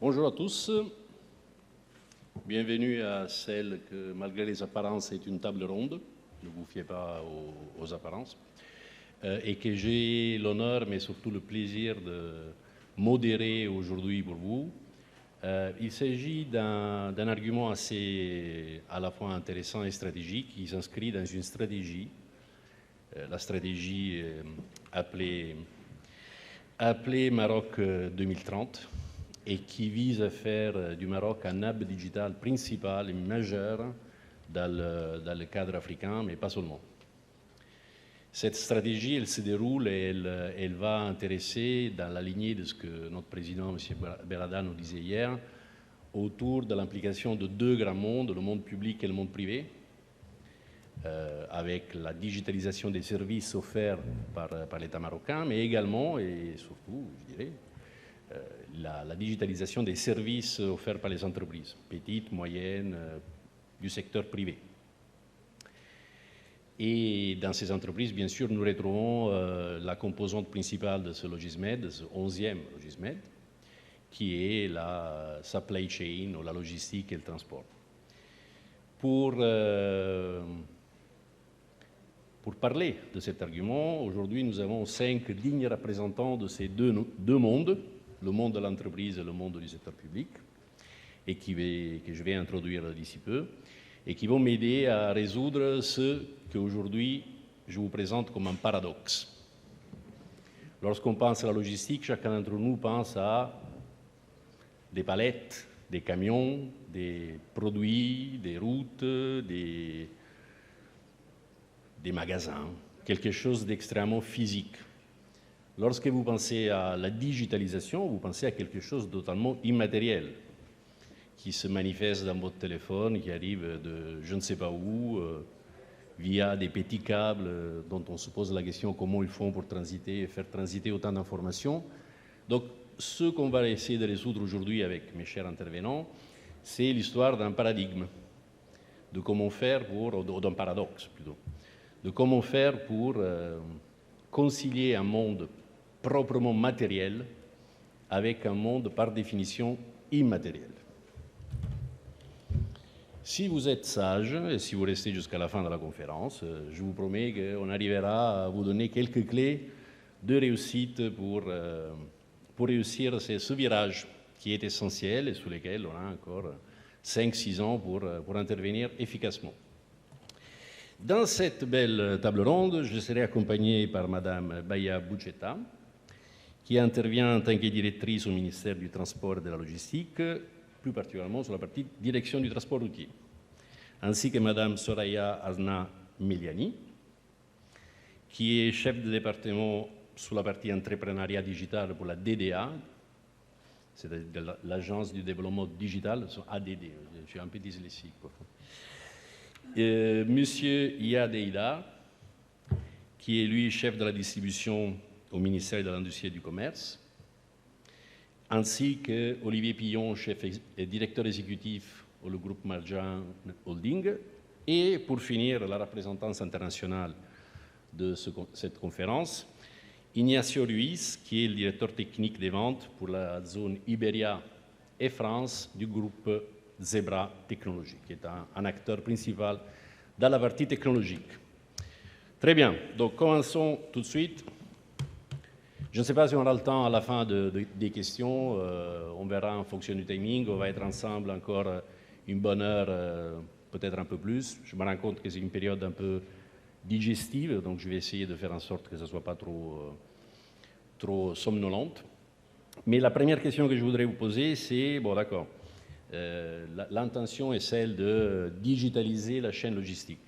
Bonjour à tous, bienvenue à celle que, malgré les apparences, est une table ronde, ne vous fiez pas aux apparences, et que j'ai l'honneur, mais surtout le plaisir de modérer aujourd'hui pour vous. Il s'agit d'un argument assez à la fois intéressant et stratégique, qui s'inscrit dans une stratégie, la stratégie appelée Maroc 2030, et qui vise à faire du Maroc un hub digital principal et majeur dans le cadre africain, mais pas seulement. Cette stratégie, elle se déroule et elle va intéresser, dans la lignée de ce que notre président, M. Berada, nous disait hier, autour de l'implication de deux grands mondes, le monde public et le monde privé, avec la digitalisation des services offerts par l'État marocain, mais également, et surtout, je dirais, la digitalisation des services offerts par les entreprises, petites, moyennes, du secteur privé. Et dans ces entreprises, bien sûr, nous retrouvons la composante principale de ce Logismed, ce 11e Logismed, qui est la supply chain, ou la logistique et le transport. Pour parler de cet argument, aujourd'hui, nous avons 5 dignes représentants de ces deux mondes, le monde de l'entreprise et le monde du secteur public, et que je vais introduire d'ici peu, et qui vont m'aider à résoudre ce qu'aujourd'hui je vous présente comme un paradoxe. Lorsqu'on pense à la logistique, chacun d'entre nous pense à des palettes, des camions, des produits, des routes, des magasins, quelque chose d'extrêmement physique. Lorsque vous pensez à la digitalisation, vous pensez à quelque chose de totalement immatériel, qui se manifeste dans votre téléphone, qui arrive de je ne sais pas où, via des petits câbles dont on se pose la question comment ils font pour transiter et faire transiter autant d'informations. Donc, ce qu'on va essayer de résoudre aujourd'hui avec mes chers intervenants, c'est l'histoire d'un paradigme, de comment faire pour, ou d'un paradoxe plutôt, de comment faire pour concilier un monde proprement matériel avec un monde par définition immatériel. Si vous êtes sage et si vous restez jusqu'à la fin de la conférence, je vous promets qu'on arrivera à vous donner quelques clés de réussite pour réussir ce virage qui est essentiel et sur lequel on a encore 5-6 ans pour intervenir efficacement. Dans cette belle table ronde, je serai accompagné par Madame Baya Boucheta, qui intervient en tant que directrice au ministère du Transport et de la Logistique, plus particulièrement sur la partie direction du transport routier, ainsi que Madame Soraya Azna Miliani, qui est chef de département sur la partie entrepreneuriat digital pour la DDA, c'est l'Agence du développement digital, ADD, je suis un peu dyslexique. Monsieur Yadeida, qui est lui chef de la distribution au ministère de l'Industrie et du Commerce, ainsi que Olivier Pillon, chef et directeur exécutif au groupe Marjan Holding, et pour finir, la représentance internationale de cette conférence, Ignacio Ruiz, qui est le directeur technique des ventes pour la zone Iberia et France du groupe Zebra Technologies, qui est un acteur principal dans la partie technologique. Très bien, donc commençons tout de suite. Je ne sais pas si on aura le temps à la fin des questions, on verra en fonction du timing, on va être ensemble encore une bonne heure, peut-être un peu plus. Je me rends compte que c'est une période un peu digestive, donc je vais essayer de faire en sorte que ça ne soit pas trop somnolente. Mais la première question que je voudrais vous poser, c'est, bon d'accord, l'intention est celle de digitaliser la chaîne logistique.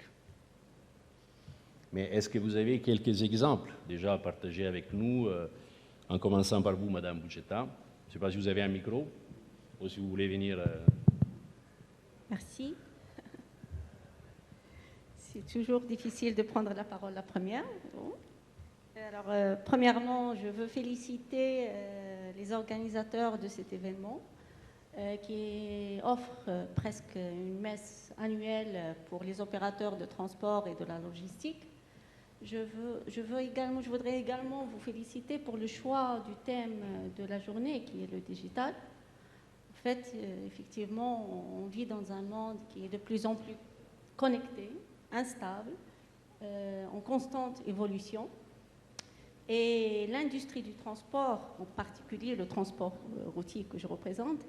Mais est-ce que vous avez quelques exemples déjà à partager avec nous, en commençant par vous, Madame Boucheta? Je ne sais pas si vous avez un micro ou si vous voulez venir. Merci. C'est toujours difficile de prendre la parole la première. Bon. Alors, premièrement, je veux féliciter les organisateurs de cet événement qui offre presque une messe annuelle pour les opérateurs de transport et de la logistique. Je voudrais également vous féliciter pour le choix du thème de la journée qui est le digital. fait, effectivement, on vit dans un monde qui est de plus en plus connecté, instable, en constante évolution. Et l'industrie du transport, en particulier le transport routier que je représente,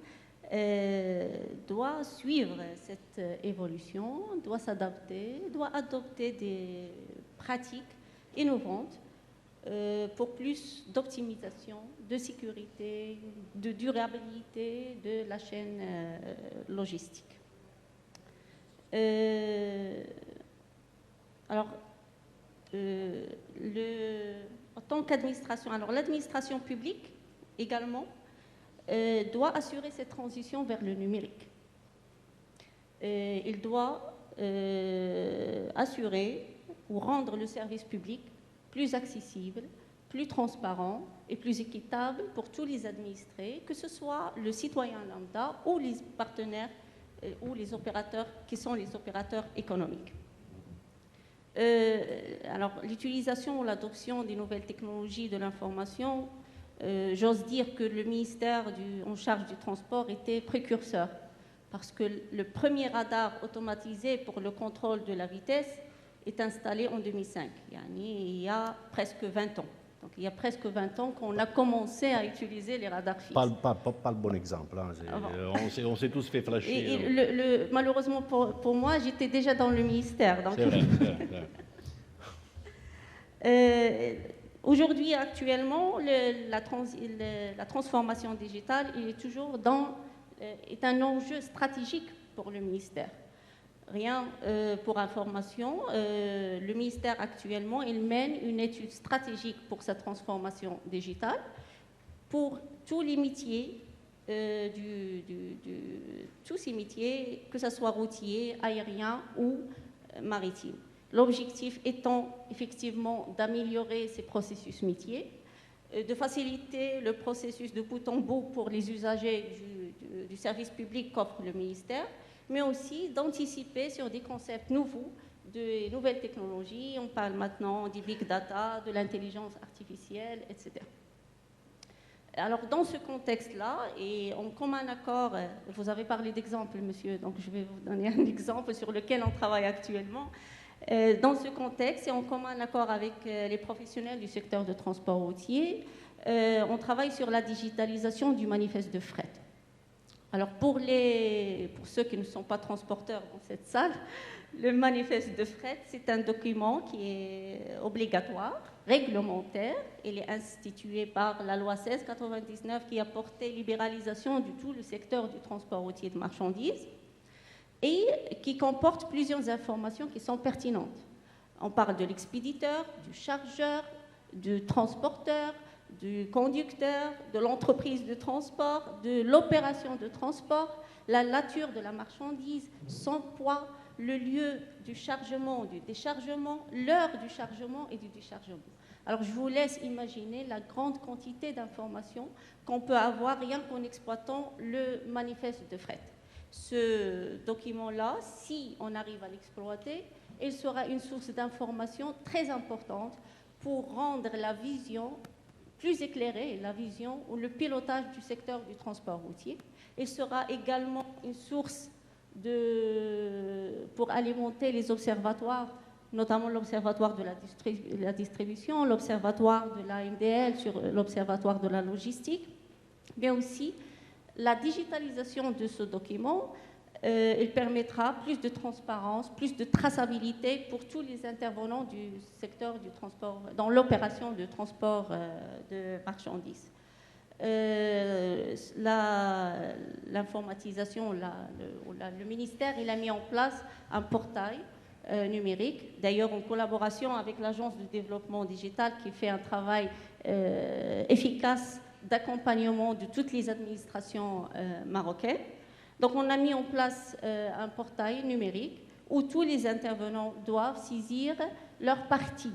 doit suivre cette évolution, doit s'adapter, doit adopter des pratiques innovantes pour plus d'optimisation, de sécurité, de durabilité de la chaîne logistique. Alors, en tant qu'administration, alors l'administration publique également doit assurer cette transition vers le numérique. Il doit assurer ou rendre le service public plus accessible, plus transparent et plus équitable pour tous les administrés, que ce soit le citoyen lambda ou les partenaires ou les opérateurs qui sont les opérateurs économiques. Alors, l'utilisation ou l'adoption des nouvelles technologies de l'information, j'ose dire que le ministère en charge du transport était précurseur, parce que le premier radar automatisé pour le contrôle de la vitesse est installé en 2005, il y a presque 20 ans. Donc, il y a presque 20 ans qu'on a commencé à utiliser les radars fixes. Pas le bon exemple. Hein. On s'est tous fait flasher. Malheureusement pour moi, j'étais déjà dans le ministère. Donc... C'est vrai. Aujourd'hui, actuellement, la transformation digitale est toujours est un enjeu stratégique pour le ministère. Rien pour information, le ministère actuellement, il mène une étude stratégique pour sa transformation digitale pour tous les métiers, tous ces métiers, que ce soit routier, aérien ou maritime. L'objectif étant effectivement d'améliorer ces processus métiers, de faciliter le processus de bout en bout pour les usagers du service public qu'offre le ministère, mais aussi d'anticiper sur des concepts nouveaux, de nouvelles technologies. On parle maintenant du big data, de l'intelligence artificielle, etc. Alors, dans ce contexte-là, et en commun accord, vous avez parlé d'exemples, monsieur, donc je vais vous donner un exemple sur lequel on travaille actuellement. Dans ce contexte, et en commun accord avec les professionnels du secteur de transport routier, on travaille sur la digitalisation du manifeste de fret. Alors, pour ceux qui ne sont pas transporteurs dans cette salle, le manifeste de fret, c'est un document qui est obligatoire, réglementaire. Il est institué par la loi 1699 qui a porté libéralisation de tout le secteur du transport routier de marchandises et qui comporte plusieurs informations qui sont pertinentes. On parle de l'expéditeur, du chargeur, du transporteur, du conducteur, de l'entreprise de transport, de l'opération de transport, la nature de la marchandise, son poids, le lieu du chargement, du déchargement, l'heure du chargement et du déchargement. Alors, je vous laisse imaginer la grande quantité d'informations qu'on peut avoir rien qu'en exploitant le manifeste de fret. Ce document-là, si on arrive à l'exploiter, il sera une source d'information très importante pour rendre la vision plus éclairée, la vision ou le pilotage du secteur du transport routier. Il sera également une source pour alimenter les observatoires, notamment l'observatoire de la distribution, l'observatoire de l'AMDL sur l'observatoire de la logistique, mais aussi la digitalisation de ce document. Il permettra plus de transparence, plus de traçabilité pour tous les intervenants du secteur du transport, dans l'opération de transport de marchandises. L'informatisation, le ministère il a mis en place un portail numérique, d'ailleurs en collaboration avec l'Agence de développement digital qui fait un travail efficace d'accompagnement de toutes les administrations marocaines. Donc on a mis en place un portail numérique où tous les intervenants doivent saisir leur partie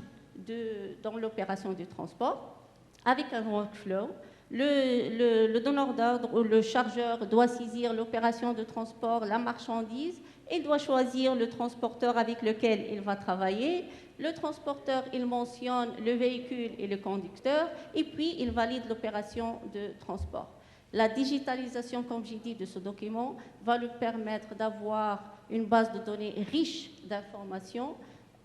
dans l'opération du transport avec un workflow. Le donneur d'ordre ou le chargeur doit saisir l'opération de transport, la marchandise, et doit choisir le transporteur avec lequel il va travailler. Le transporteur, il mentionne le véhicule et le conducteur, et puis il valide l'opération de transport. La digitalisation, comme j'ai dit, de ce document va lui permettre d'avoir une base de données riche d'informations.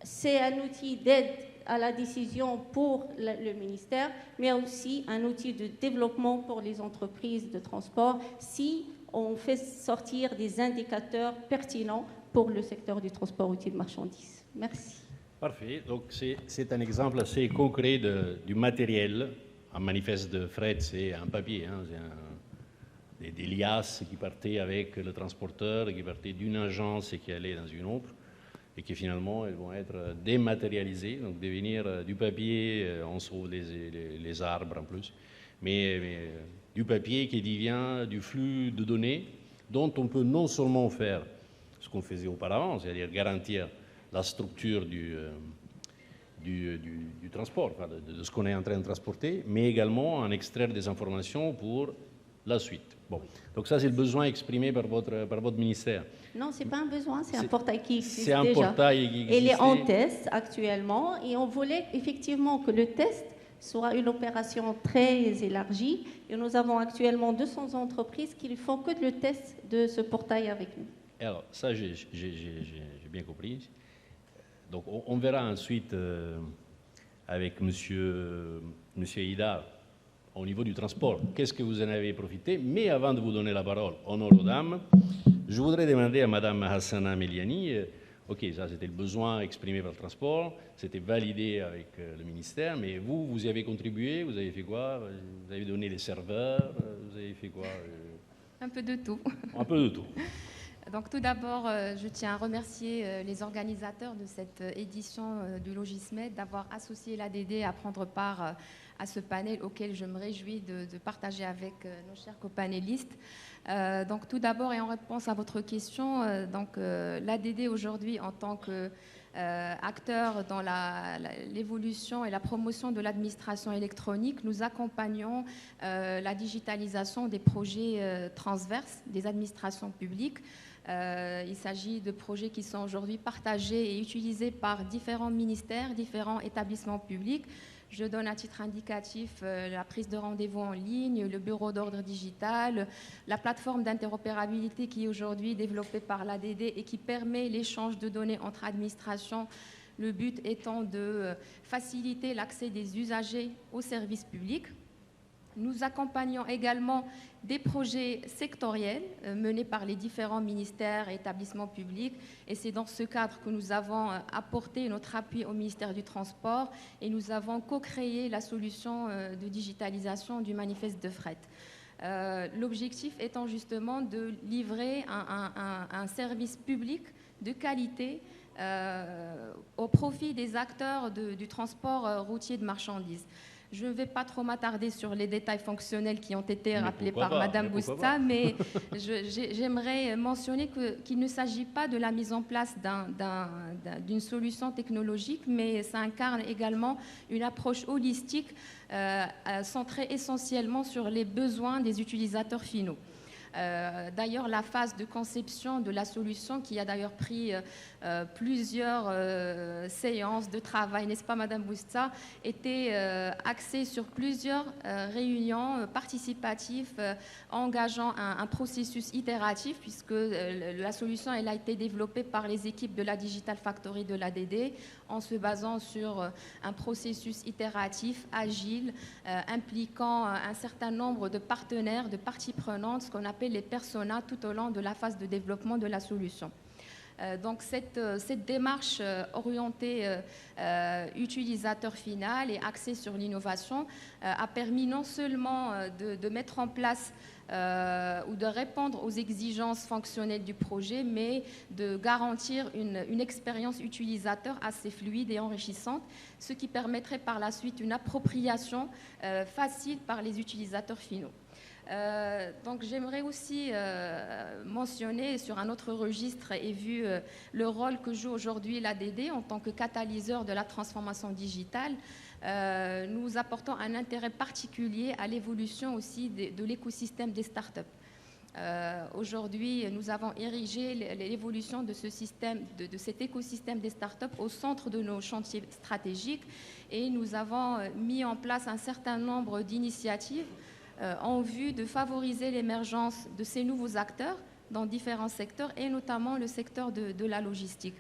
C'est un outil d'aide à la décision pour le ministère, mais aussi un outil de développement pour les entreprises de transport si on fait sortir des indicateurs pertinents pour le secteur du transport routier de marchandises. Merci. Parfait. Donc, c'est un exemple assez concret du matériel. Un manifeste de fret, c'est un papier, hein, c'est des liasses qui partaient avec le transporteur, qui partaient d'une agence et qui allaient dans une autre, et qui finalement, elles vont être dématérialisées, donc devenir du papier, on sauve les arbres en plus, mais du papier qui devient du flux de données dont on peut non seulement faire ce qu'on faisait auparavant, c'est-à-dire garantir la structure du transport, enfin de ce qu'on est en train de transporter, mais également en extraire des informations pour la suite. Bon. Donc ça, c'est le besoin exprimé par votre ministère. Non, ce n'est pas un besoin, c'est un portail qui existe déjà. C'est un portail qui existe. Il est en test actuellement et on voulait effectivement que le test soit une opération très élargie. Et nous avons actuellement 200 entreprises qui ne font que le test de ce portail avec nous. Alors, ça, j'ai bien compris. Donc, on verra ensuite avec Monsieur Hidar, au niveau du transport, qu'est-ce que vous en avez profité. Mais avant de vous donner la parole, honneur aux dames, je voudrais demander à Madame Hassana Meliani, ok, ça c'était le besoin exprimé par le transport, c'était validé avec le ministère, mais vous y avez contribué, vous avez fait quoi? Vous avez donné les serveurs, vous avez fait quoi? Un peu de tout. Un peu de tout. Donc tout d'abord, je tiens à remercier les organisateurs de cette édition du Logismed d'avoir associé l'ADD à prendre part à ce panel auquel je me réjouis de partager avec nos chers copanélistes. Donc tout d'abord, et en réponse à votre question, l'ADD aujourd'hui en tant qu'acteur dans l'évolution et la promotion de l'administration électronique, nous accompagnons la digitalisation des projets transverses des administrations publiques. Il s'agit de projets qui sont aujourd'hui partagés et utilisés par différents ministères, différents établissements publics. Je donne à titre indicatif la prise de rendez-vous en ligne, le bureau d'ordre digital, la plateforme d'interopérabilité qui est aujourd'hui développée par l'ADD et qui permet l'échange de données entre administrations, le but étant de faciliter l'accès des usagers aux services publics. Nous accompagnons également des projets sectoriels menés par les différents ministères et établissements publics. Et c'est dans ce cadre que nous avons apporté notre appui au ministère du Transport et nous avons co-créé la solution de digitalisation du manifeste de fret. L'objectif étant justement de livrer un service public de qualité au profit des acteurs du transport routier de marchandises. Je ne vais pas trop m'attarder sur les détails fonctionnels qui ont été rappelés par Madame Boustah, mais j'aimerais mentionner qu'il ne s'agit pas de la mise en place d'une solution technologique, mais ça incarne également une approche holistique centrée essentiellement sur les besoins des utilisateurs finaux. D'ailleurs, la phase de conception de la solution, qui a d'ailleurs pris plusieurs séances de travail, n'est-ce pas, Madame Boustah, était axée sur plusieurs réunions participatives engageant un processus itératif, puisque la solution elle a été développée par les équipes de la Digital Factory de l'ADD en se basant sur un processus itératif, agile, impliquant un certain nombre de partenaires, de parties prenantes, ce qu'on appelle les personas tout au long de la phase de développement de la solution. Donc cette démarche orientée utilisateur final et axée sur l'innovation a permis non seulement de mettre en place ou de répondre aux exigences fonctionnelles du projet, mais de garantir une expérience utilisateur assez fluide et enrichissante, ce qui permettrait par la suite une appropriation facile par les utilisateurs finaux. Donc j'aimerais aussi mentionner sur un autre registre et vu le rôle que joue aujourd'hui l'ADD en tant que catalyseur de la transformation digitale, nous apportons un intérêt particulier à l'évolution aussi de l'écosystème des startups. Aujourd'hui, nous avons érigé l'évolution de ce système, de cet écosystème des startups au centre de nos chantiers stratégiques et nous avons mis en place un certain nombre d'initiatives en vue de favoriser l'émergence de ces nouveaux acteurs dans différents secteurs et notamment le secteur de la logistique.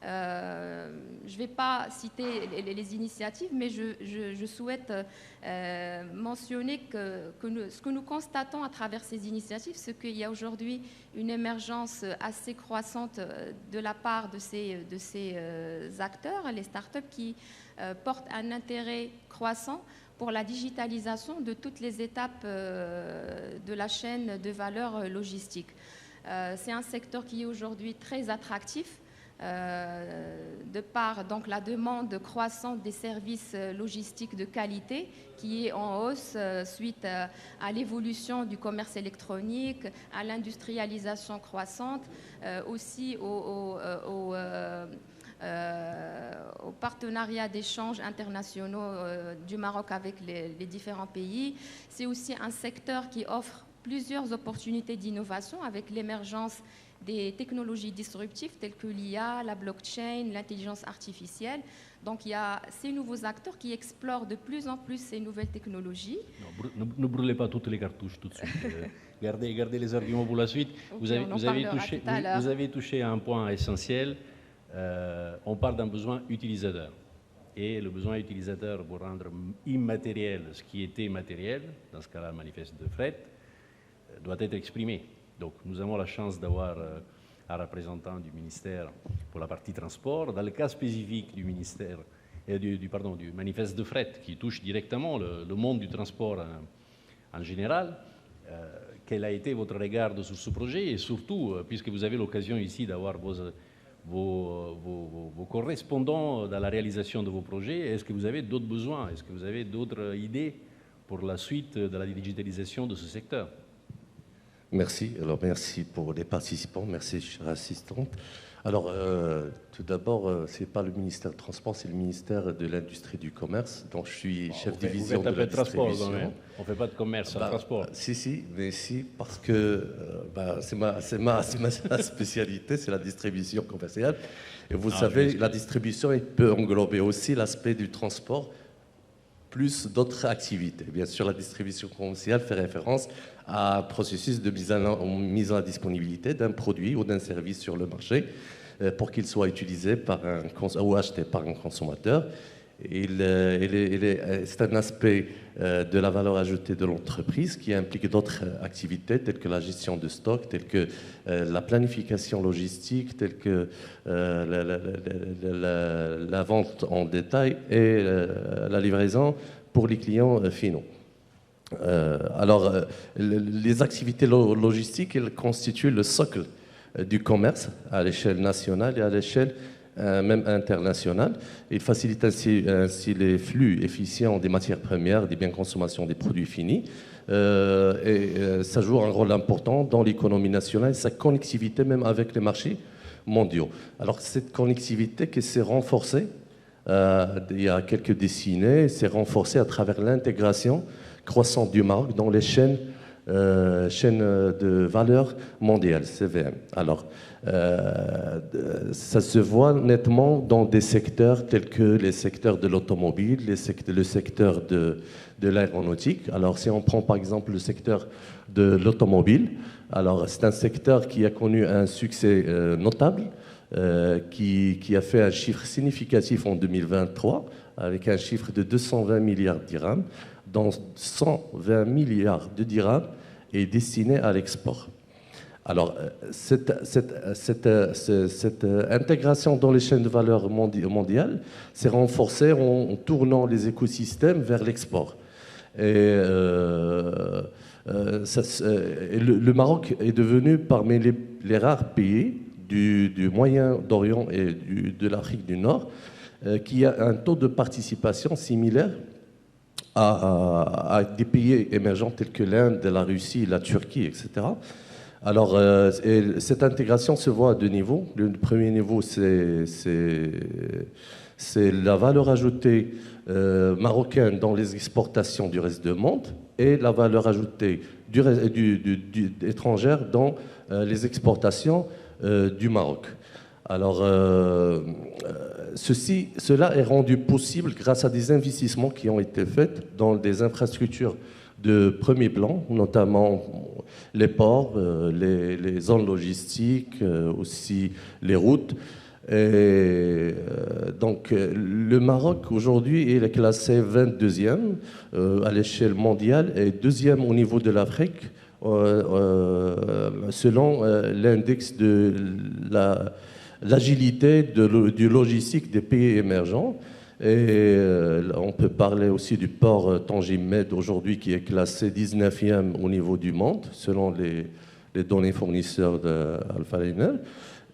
Je ne vais pas citer les initiatives, mais je souhaite mentionner ce que nous constatons à travers ces initiatives, c'est qu'il y a aujourd'hui une émergence assez croissante de la part de ces acteurs, les startups qui portent un intérêt croissant pour la digitalisation de toutes les étapes de la chaîne de valeur logistique. C'est un secteur qui est aujourd'hui très attractif, de par donc la demande croissante des services logistiques de qualité qui est en hausse suite à l'évolution du commerce électronique, à l'industrialisation croissante, aussi au partenariat d'échanges internationaux du Maroc avec les différents pays. C'est aussi un secteur qui offre plusieurs opportunités d'innovation avec l'émergence des technologies disruptives telles que l'IA, la blockchain, l'intelligence artificielle. Donc il y a ces nouveaux acteurs qui explorent de plus en plus ces nouvelles technologies. Non, ne brûlez pas toutes les cartouches tout de suite. Gardez les arguments pour la suite. Okay, vous avez touché à un point essentiel. On parle d'un besoin utilisateur. Et le besoin utilisateur pour rendre immatériel ce qui était matériel, dans ce cas-là, le manifeste de fret, doit être exprimé. Donc nous avons la chance d'avoir un représentant du ministère pour la partie transport. Dans le cas spécifique du ministère, du manifeste de fret qui touche directement le monde du transport en général, quel a été votre regard sur ce projet? Et surtout, puisque vous avez l'occasion ici d'avoir vos correspondants dans la réalisation de vos projets, est-ce que vous avez d'autres besoins? Est-ce que vous avez d'autres idées pour la suite de la digitalisation de ce secteur? Merci. Alors, merci pour les participants. Merci, chère assistante. Alors, tout d'abord, ce n'est pas le ministère du Transport, c'est le ministère de l'Industrie et du Commerce. Donc, je suis chef de division de la distribution. On ne fait pas de commerce en transport. Si, parce que c'est ma spécialité, c'est la distribution commerciale. Et vous savez, la distribution elle peut englober aussi l'aspect du transport, plus d'autres activités. Bien sûr, la distribution commerciale fait référence à un processus de mise en disponibilité d'un produit ou d'un service sur le marché pour qu'il soit utilisé ou acheté par un consommateur. C'est un aspect de la valeur ajoutée de l'entreprise qui implique d'autres activités telles que la gestion de stock, telles que la planification logistique, telles que la vente en détail et la livraison pour les clients finaux. Les activités logistiques elles constituent le socle du commerce à l'échelle nationale et à l'échelle même internationale. Il facilite ainsi les flux efficients des matières premières, des biens de consommation, des produits finis. Ça joue un rôle important dans l'économie nationale et sa connectivité même avec les marchés mondiaux. Alors cette connectivité qui s'est renforcée il y a quelques décennies, s'est renforcée à travers l'intégration croissante du Maroc dans les chaînes de valeur mondiale, CVM. Alors, ça se voit nettement dans des secteurs tels que les secteurs de l'automobile, le secteur de l'aéronautique. Alors, si on prend par exemple le secteur de l'automobile, alors c'est un secteur qui a connu un succès notable, qui a fait un chiffre significatif en 2023, avec un chiffre de 220 milliards de dirhams, dont 120 milliards de dirhams est destiné à l'export. Alors, cette intégration dans les chaînes de valeur mondiales s'est renforcée en tournant les écosystèmes vers l'export. Et le Maroc est devenu parmi les rares pays du Moyen-Orient et de l'Afrique du Nord qui a un taux de participation similaire à des pays émergents tels que l'Inde, la Russie, la Turquie, etc. Alors, cette intégration se voit à deux niveaux. Le premier niveau, c'est la valeur ajoutée marocaine dans les exportations du reste du monde et la valeur ajoutée étrangère dans les exportations du Maroc. Alors, cela est rendu possible grâce à des investissements qui ont été faits dans des infrastructures de premier plan, notamment les ports, les zones logistiques, aussi les routes. Et donc le Maroc aujourd'hui est classé 22e à l'échelle mondiale et 2e au niveau de l'Afrique selon l'index de l'agilité du logistique des pays émergents. Et on peut parler aussi du port Tangier Med aujourd'hui qui est classé 19e au niveau du monde selon les données fournisseurs d'Alpha Liner.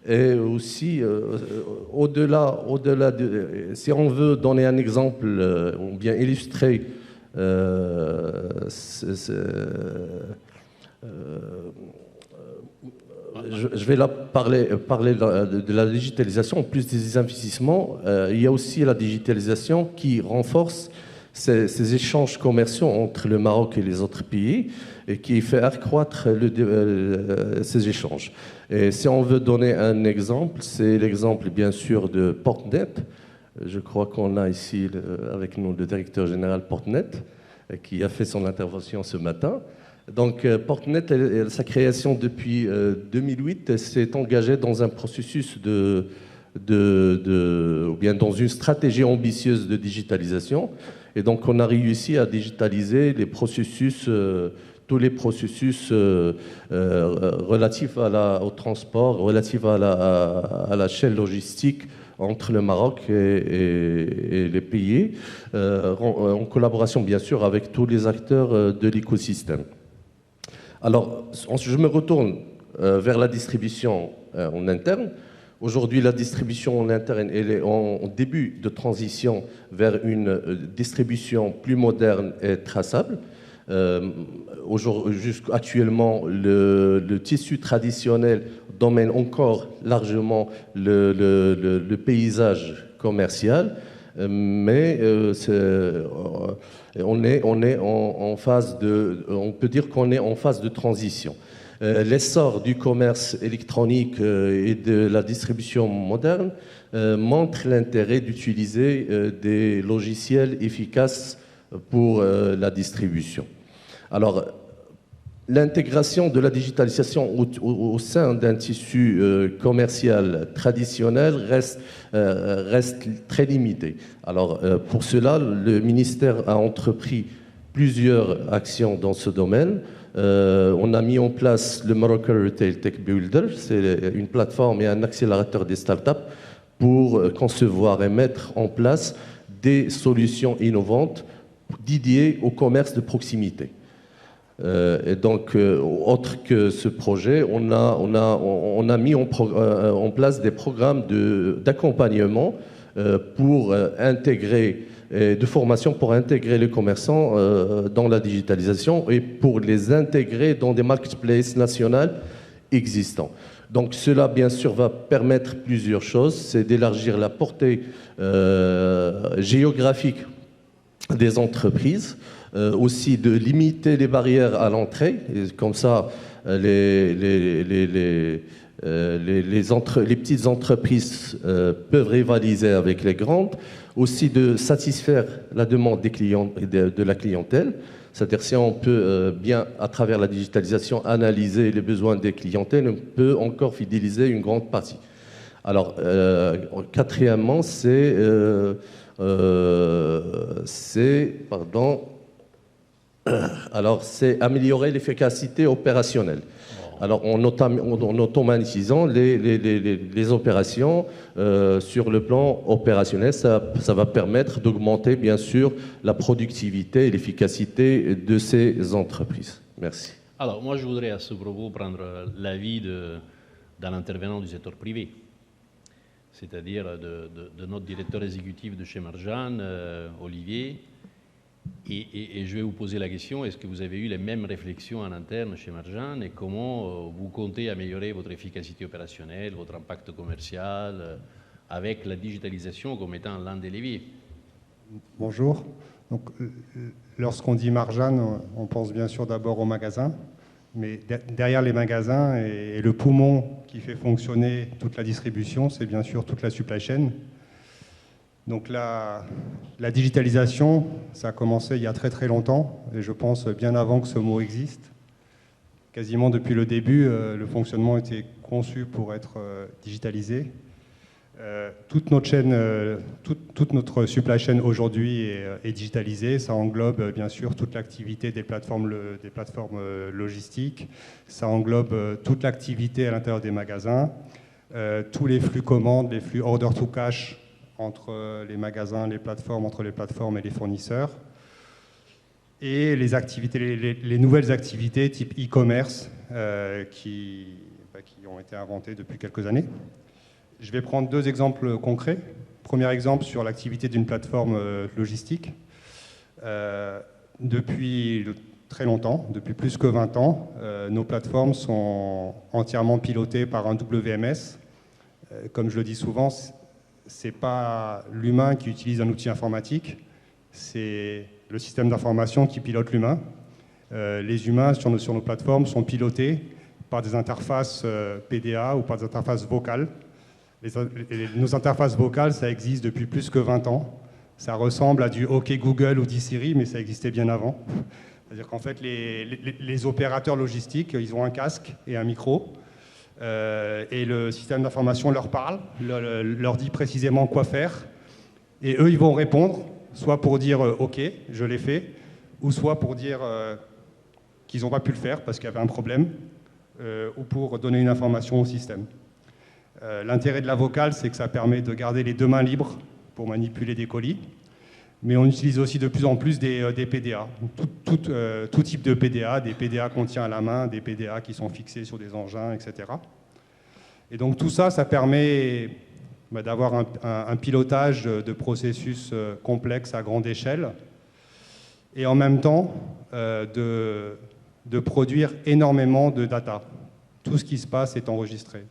Et aussi, au-delà si on veut donner un exemple ou bien illustrer je vais là parler de la digitalisation. En plus des investissements, il y a aussi la digitalisation qui renforce ces échanges commerciaux entre le Maroc et les autres pays et qui fait accroître ces échanges. Et si on veut donner un exemple, c'est l'exemple bien sûr de Portnet. Je crois qu'on a ici avec nous le directeur général Portnet qui a fait son intervention ce matin. Donc Portnet, sa création depuis 2008, s'est engagée dans un processus ou bien dans une stratégie ambitieuse de digitalisation. Et donc on a réussi à digitaliser les processus, tous les processus relatifs au transport, relatifs à la chaîne logistique entre le Maroc et les pays, en collaboration bien sûr avec tous les acteurs de l'écosystème. Alors, je me retourne vers la distribution en interne. Aujourd'hui, la distribution en interne, elle est en début de transition vers une distribution plus moderne et traçable. Actuellement, le tissu traditionnel domine encore largement le paysage commercial, mais on peut dire qu'on est en phase de transition. L'essor du commerce électronique et de la distribution moderne montre l'intérêt d'utiliser des logiciels efficaces pour la distribution. Alors, l'intégration de la digitalisation au sein d'un tissu commercial traditionnel reste très limitée. Alors, pour cela, le ministère a entrepris plusieurs actions dans ce domaine. On a mis en place le Moroccan Retail Tech Builder, c'est une plateforme et un accélérateur des startups pour concevoir et mettre en place des solutions innovantes dédiées au commerce de proximité. Et donc, autre que ce projet, on a mis en place des programmes d'accompagnement pour intégrer, de formation pour intégrer les commerçants dans la digitalisation et pour les intégrer dans des marketplaces nationales existants. Donc cela, bien sûr, va permettre plusieurs choses. C'est d'élargir la portée géographique des entreprises, aussi de limiter les barrières à l'entrée. Comme ça, les petites entreprises peuvent rivaliser avec les grandes. Aussi de satisfaire la demande des clients et de la clientèle. C'est-à-dire si on peut bien, à travers la digitalisation, analyser les besoins des clientèles, on peut encore fidéliser une grande partie. Alors, quatrièmement, c'est améliorer l'efficacité opérationnelle. Alors, en automatisant les opérations sur le plan opérationnel, ça va permettre d'augmenter, bien sûr, la productivité et l'efficacité de ces entreprises. Merci. Alors, moi, je voudrais à ce propos prendre l'avis d'un intervenant du secteur privé, c'est-à-dire de notre directeur exécutif de chez Marjan, Olivier. Et je vais vous poser la question, est-ce que vous avez eu les mêmes réflexions en interne chez Marjan et comment vous comptez améliorer votre efficacité opérationnelle, votre impact commercial avec la digitalisation comme étant l'un des leviers? Bonjour. Donc, lorsqu'on dit Marjan, on pense bien sûr d'abord aux magasins, mais derrière les magasins et le poumon qui fait fonctionner toute la distribution, c'est bien sûr toute la supply chain. Donc la digitalisation, ça a commencé il y a très très longtemps, et je pense bien avant que ce mot existe. Quasiment depuis le début, le fonctionnement était conçu pour être digitalisé. Toute notre chaîne, toute notre supply chain aujourd'hui est digitalisée. Ça englobe bien sûr toute l'activité des plateformes logistiques. Ça englobe toute l'activité à l'intérieur des magasins, tous les flux commandes, les flux order to cash entre les magasins, les plateformes, entre les plateformes et les fournisseurs. Et les activités, les nouvelles activités type e-commerce qui ont été inventées depuis quelques années. Je vais prendre deux exemples concrets. Premier exemple sur l'activité d'une plateforme logistique. Depuis très longtemps, depuis plus que 20 ans, nos plateformes sont entièrement pilotées par un WMS. Comme je le dis souvent, ce n'est pas l'humain qui utilise un outil informatique, c'est le système d'information qui pilote l'humain. Les humains sur nos plateformes sont pilotés par des interfaces PDA ou par des interfaces vocales. Nos interfaces vocales, ça existe depuis plus que 20 ans. Ça ressemble à du OK Google ou du Siri, mais ça existait bien avant. C'est-à-dire qu'en fait, les opérateurs logistiques, ils ont un casque et un micro, et le système d'information leur parle, leur dit précisément quoi faire, et eux, ils vont répondre, soit pour dire OK, je l'ai fait, ou soit pour dire qu'ils n'ont pas pu le faire parce qu'il y avait un problème, ou pour donner une information au système. L'intérêt de la vocale, c'est que ça permet de garder les deux mains libres pour manipuler des colis, mais on utilise aussi de plus en plus des PDA, tout type de PDA, des PDA qu'on tient à la main, des PDA qui sont fixés sur des engins, etc. Et donc tout ça, ça permet d'avoir un pilotage de processus complexes à grande échelle, et en même temps de produire énormément de data. Tout ce qui se passe est enregistré.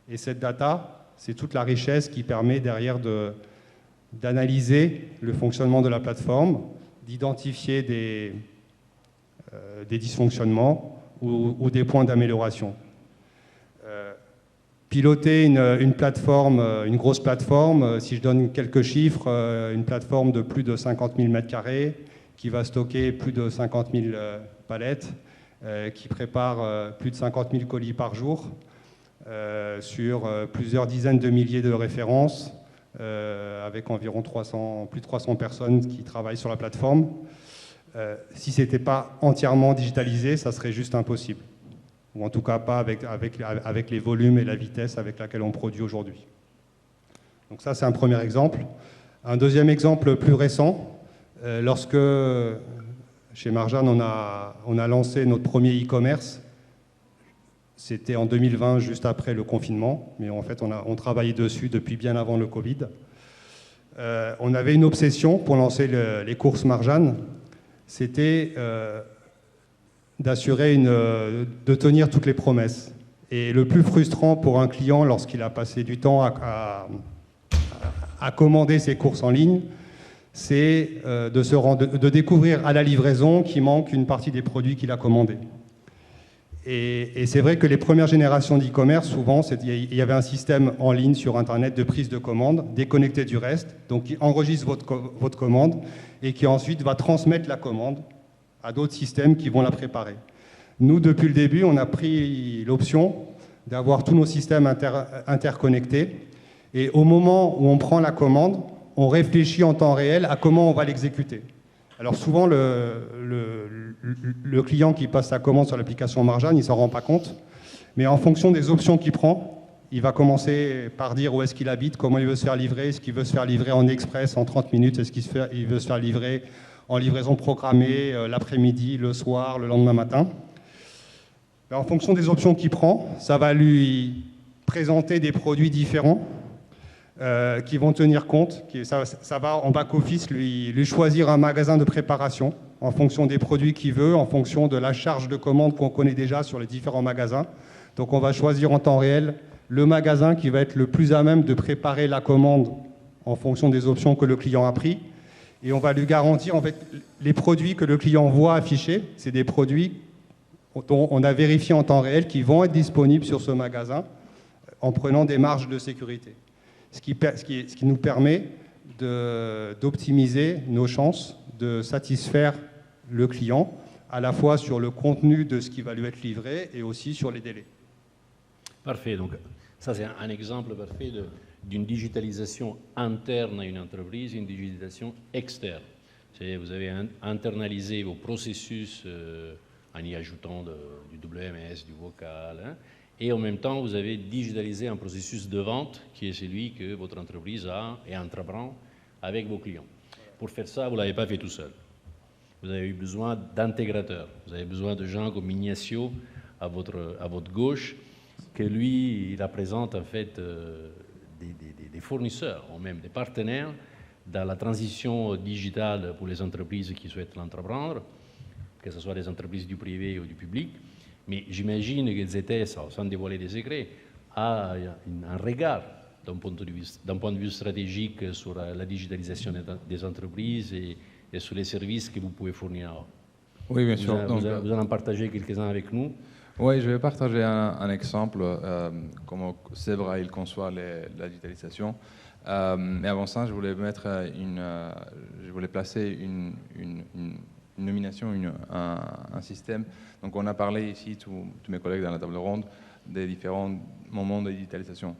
Et cette data, c'est toute la richesse qui permet derrière d'analyser le fonctionnement de la plateforme, d'identifier des dysfonctionnements ou des points d'amélioration. Piloter une plateforme, une grosse plateforme, si je donne quelques chiffres, une plateforme de plus de 50 000 m² qui va stocker plus de 50 000 palettes, qui prépare plus de 50 000 colis par jour, sur plusieurs dizaines de milliers de références, avec environ plus de 300 personnes qui travaillent sur la plateforme. Si ce n'était pas entièrement digitalisé, ça serait juste impossible. Ou en tout cas pas avec les volumes et la vitesse avec laquelle on produit aujourd'hui. Donc ça, c'est un premier exemple. Un deuxième exemple plus récent, lorsque chez Marjan, on a lancé notre premier e-commerce. C'était en 2020, juste après le confinement, mais en fait, on travaillait dessus depuis bien avant le Covid. On avait une obsession pour lancer les courses Marjan, c'était de tenir toutes les promesses. Et le plus frustrant pour un client, lorsqu'il a passé du temps à commander ses courses en ligne, c'est de découvrir à la livraison qu'il manque une partie des produits qu'il a commandés. Et c'est vrai que les premières générations d'e-commerce, souvent, il y avait un système en ligne sur Internet de prise de commande, déconnecté du reste, donc qui enregistre votre commande et qui ensuite va transmettre la commande à d'autres systèmes qui vont la préparer. Nous, depuis le début, on a pris l'option d'avoir tous nos systèmes interconnectés, et au moment où on prend la commande, on réfléchit en temps réel à comment on va l'exécuter. Alors souvent, le client qui passe sa commande sur l'application Marjan, il ne s'en rend pas compte, mais en fonction des options qu'il prend, il va commencer par dire où est-ce qu'il habite, comment il veut se faire livrer, est-ce qu'il veut se faire livrer en express en 30 minutes, est-ce qu'il veut se faire livrer en livraison programmée l'après-midi, le soir, le lendemain matin. Et en fonction des options qu'il prend, ça va lui présenter des produits différents qui vont tenir compte, ça va en back-office lui choisir un magasin de préparation en fonction des produits qu'il veut, en fonction de la charge de commande qu'on connaît déjà sur les différents magasins. Donc on va choisir en temps réel le magasin qui va être le plus à même de préparer la commande en fonction des options que le client a pris. Et on va lui garantir, en fait, les produits que le client voit affichés, c'est des produits dont on a vérifié en temps réel qu'ils vont être disponibles sur ce magasin en prenant des marges de sécurité. Ce qui nous permet d'optimiser nos chances de satisfaire le client, à la fois sur le contenu de ce qui va lui être livré et aussi sur les délais. Parfait. Donc, ça, c'est un exemple parfait d'une digitalisation interne à une entreprise et une digitalisation externe. Vous avez internalisé vos processus en y ajoutant du WMS, du vocal, hein, et en même temps, vous avez digitalisé un processus de vente qui est celui que votre entreprise a et entreprend avec vos clients. Pour faire ça, vous ne l'avez pas fait tout seul. Vous avez eu besoin d'intégrateurs. Vous avez besoin de gens comme Ignacio à votre gauche, que lui, il représente en fait des fournisseurs, ou même des partenaires dans la transition digitale pour les entreprises qui souhaitent l'entreprendre, que ce soit des entreprises du privé ou du public. Mais j'imagine que ZTS, sans dévoiler des secrets, a un regard d'un point de vue stratégique sur la digitalisation des entreprises et sur les services que vous pouvez fournir. Oui, bien sûr. Vous allez en partager quelques-uns avec nous. Oui, je vais partager un exemple, comment Zebra il conçoit la digitalisation. Mais avant ça, je voulais placer une nomination, un système. Donc, on a parlé ici, tous mes collègues dans la table ronde, des différents moments de digitalisation.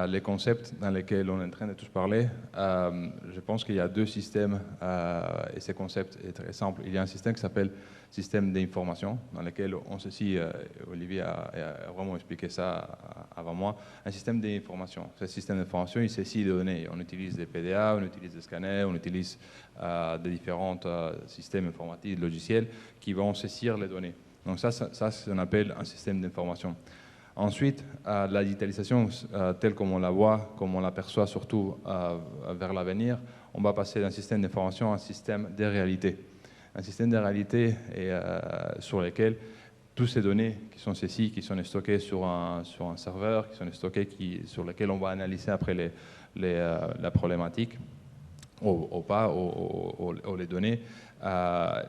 Les concepts dans lesquels on est en train de tous parler, je pense qu'il y a deux systèmes et ces concepts est très simple. Il y a un système qui s'appelle système d'information, dans lequel on saisit, Olivier a vraiment expliqué ça avant moi, un système d'information. Ce système d'information, il saisit des données. On utilise des PDA, on utilise des scanners, on utilise des différents systèmes informatiques, logiciels qui vont saisir les données. Donc ça c'est ce qu'on appelle un système d'information. Ensuite, la digitalisation, telle comme on la voit, comme on l'aperçoit surtout vers l'avenir, on va passer d'un système d'information à un système de réalité. Un système de réalité sur lequel toutes ces données qui sont saisies, qui sont stockées sur un serveur, qui sont stockées, sur lesquelles on va analyser après la problématique, ou pas, ou les données,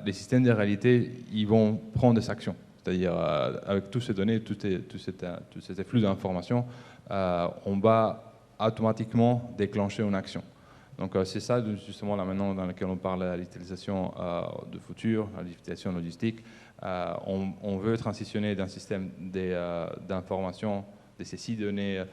les systèmes de réalité, ils vont prendre des actions. C'est-à-dire, avec toutes ces données, tous ces flux d'informations, on va automatiquement déclencher une action. Donc, c'est ça, justement, là maintenant, dans lequel on parle de la digitalisation de futur, la digitalisation logistique. On veut transitionner d'un système d'information de ces 6 données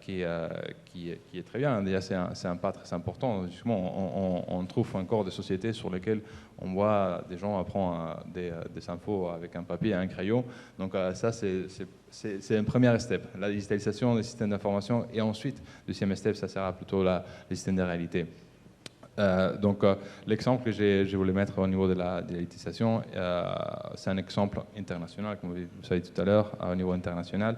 qui est très bien. Déjà, c'est un pas très important. Justement, on trouve encore des sociétés sur lesquelles on voit des gens apprendre des infos avec un papier et un crayon. Donc ça, c'est un premier step, la digitalisation des systèmes d'information. Et ensuite, le deuxième step, ça sera plutôt les systèmes de réalité. Donc l'exemple que je voulais mettre au niveau de la digitalisation, c'est un exemple international, comme vous savez tout à l'heure, au niveau international.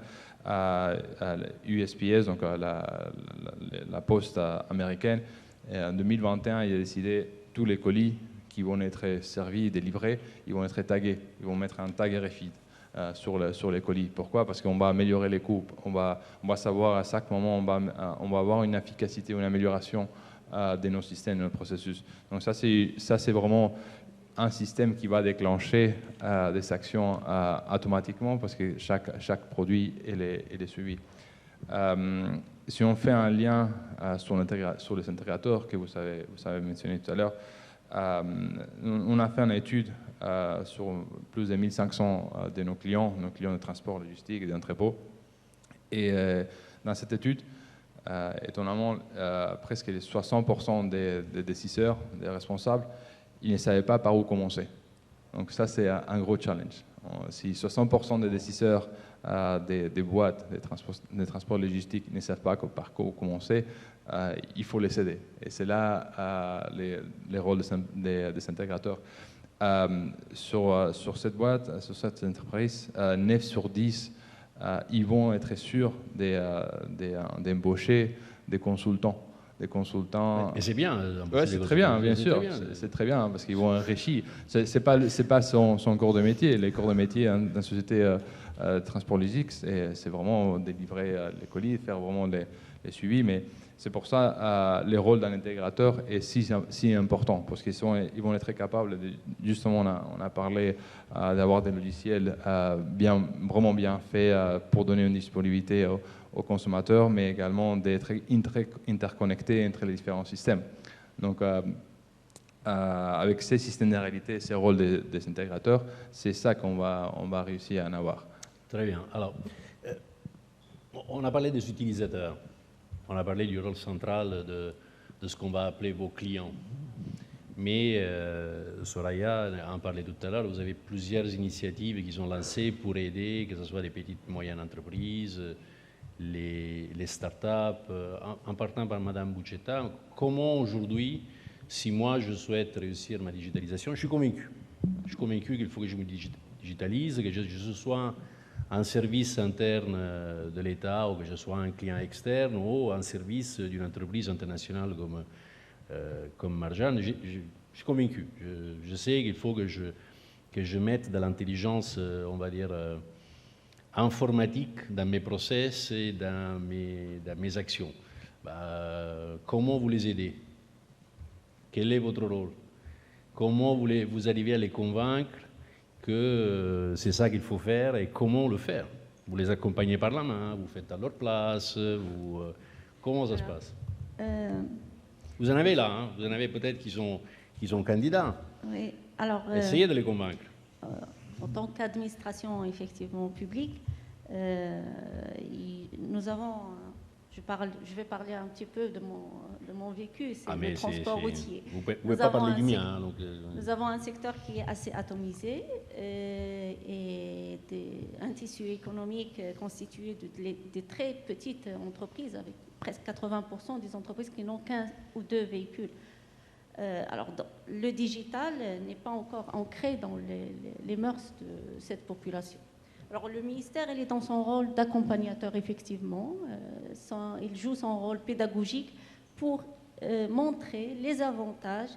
USPS, donc la poste américaine, en 2021, il a décidé tous les colis qui vont être servis, délivrés, ils vont être tagués. Ils vont mettre un tag RFID sur les colis. Pourquoi? Parce qu'on va améliorer les coûts. On va savoir à chaque moment, on va avoir une efficacité, une amélioration de nos systèmes, de nos processus. Donc ça, c'est vraiment un système qui va déclencher des actions automatiquement parce que chaque produit est suivi. Si on fait un lien sur les intégrateurs que vous avez mentionné tout à l'heure, on a fait une étude sur plus de 1500 de nos clients de transport logistique et d'entrepôt. Et dans cette étude, étonnamment, presque les 60% des décideurs, des responsables, ils ne savaient pas par où commencer. Donc ça, c'est un gros challenge. Si 60% des décideurs des boîtes, des transports logistiques ne savent pas par où commencer, il faut les aider. Et c'est là les rôles des intégrateurs. Sur cette boîte, sur cette entreprise, 9 sur 10, ils vont être sûrs d'embaucher des consultants. Et c'est bien. Ouais, c'est très bien, bien sûr. C'est très bien parce qu'ils vont enrichir. C'est pas son corps de métier. Les corps de métier dans une société transport logistique, c'est vraiment délivrer les colis, faire vraiment les suivis, mais c'est pour ça le rôle d'un intégrateur est si important, parce qu'ils vont être capables, justement on a parlé d'avoir des logiciels vraiment bien faits pour donner une disponibilité aux consommateurs, mais également d'être interconnectés entre les différents systèmes. Donc avec ces systèmes de réalité, ces rôles des intégrateurs, c'est ça qu'on va réussir à en avoir. Très bien. Alors, on a parlé des utilisateurs. On a parlé du rôle central de ce qu'on va appeler vos clients. Mais Soraya en parlait tout à l'heure, vous avez plusieurs initiatives qui sont lancées pour aider, que ce soit les petites et moyennes entreprises, les start-up. En partant par Madame Bucetta, comment aujourd'hui, si moi je souhaite réussir ma digitalisation, je suis convaincu qu'il faut que je me digitalise, que je sois un service interne de l'État ou que je sois un client externe ou un service d'une entreprise internationale comme Marjan, je suis convaincu. Je sais qu'il faut que je mette de l'intelligence, on va dire, informatique dans mes process et dans mes actions. Comment vous les aidez? Quel est votre rôle? Comment vous arrivez à les convaincre que c'est ça qu'il faut faire et comment le faire? Vous les accompagnez par la main, vous faites à leur place, comment ça se passe? Vous en avez là, hein? Vous en avez peut-être qui sont candidats. Oui, alors... Essayez de les convaincre. En tant qu'administration effectivement publique, nous avons... Je vais parler un petit peu de mon vécu, c'est le transport routier. Vous ne pouvez pas parler du mien. Donc, nous avons un secteur qui est assez atomisé et un tissu économique constitué de très petites entreprises, avec presque 80% des entreprises qui n'ont qu'un ou deux véhicules. Alors, le digital n'est pas encore ancré dans les mœurs de cette population. Alors le ministère, il est dans son rôle d'accompagnateur, effectivement. Il joue son rôle pédagogique pour montrer les avantages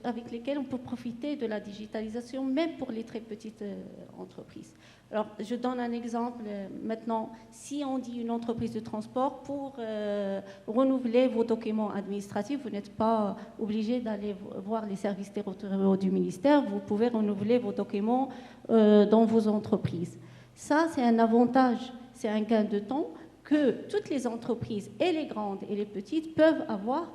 avec lesquels on peut profiter de la digitalisation, même pour les très petites entreprises. Alors, je donne un exemple. Maintenant, si on dit une entreprise de transport, pour renouveler vos documents administratifs, vous n'êtes pas obligé d'aller voir les services territoriaux du ministère. Vous pouvez renouveler vos documents dans vos entreprises. Ça, c'est un avantage, c'est un gain de temps que toutes les entreprises, et les grandes et les petites, peuvent avoir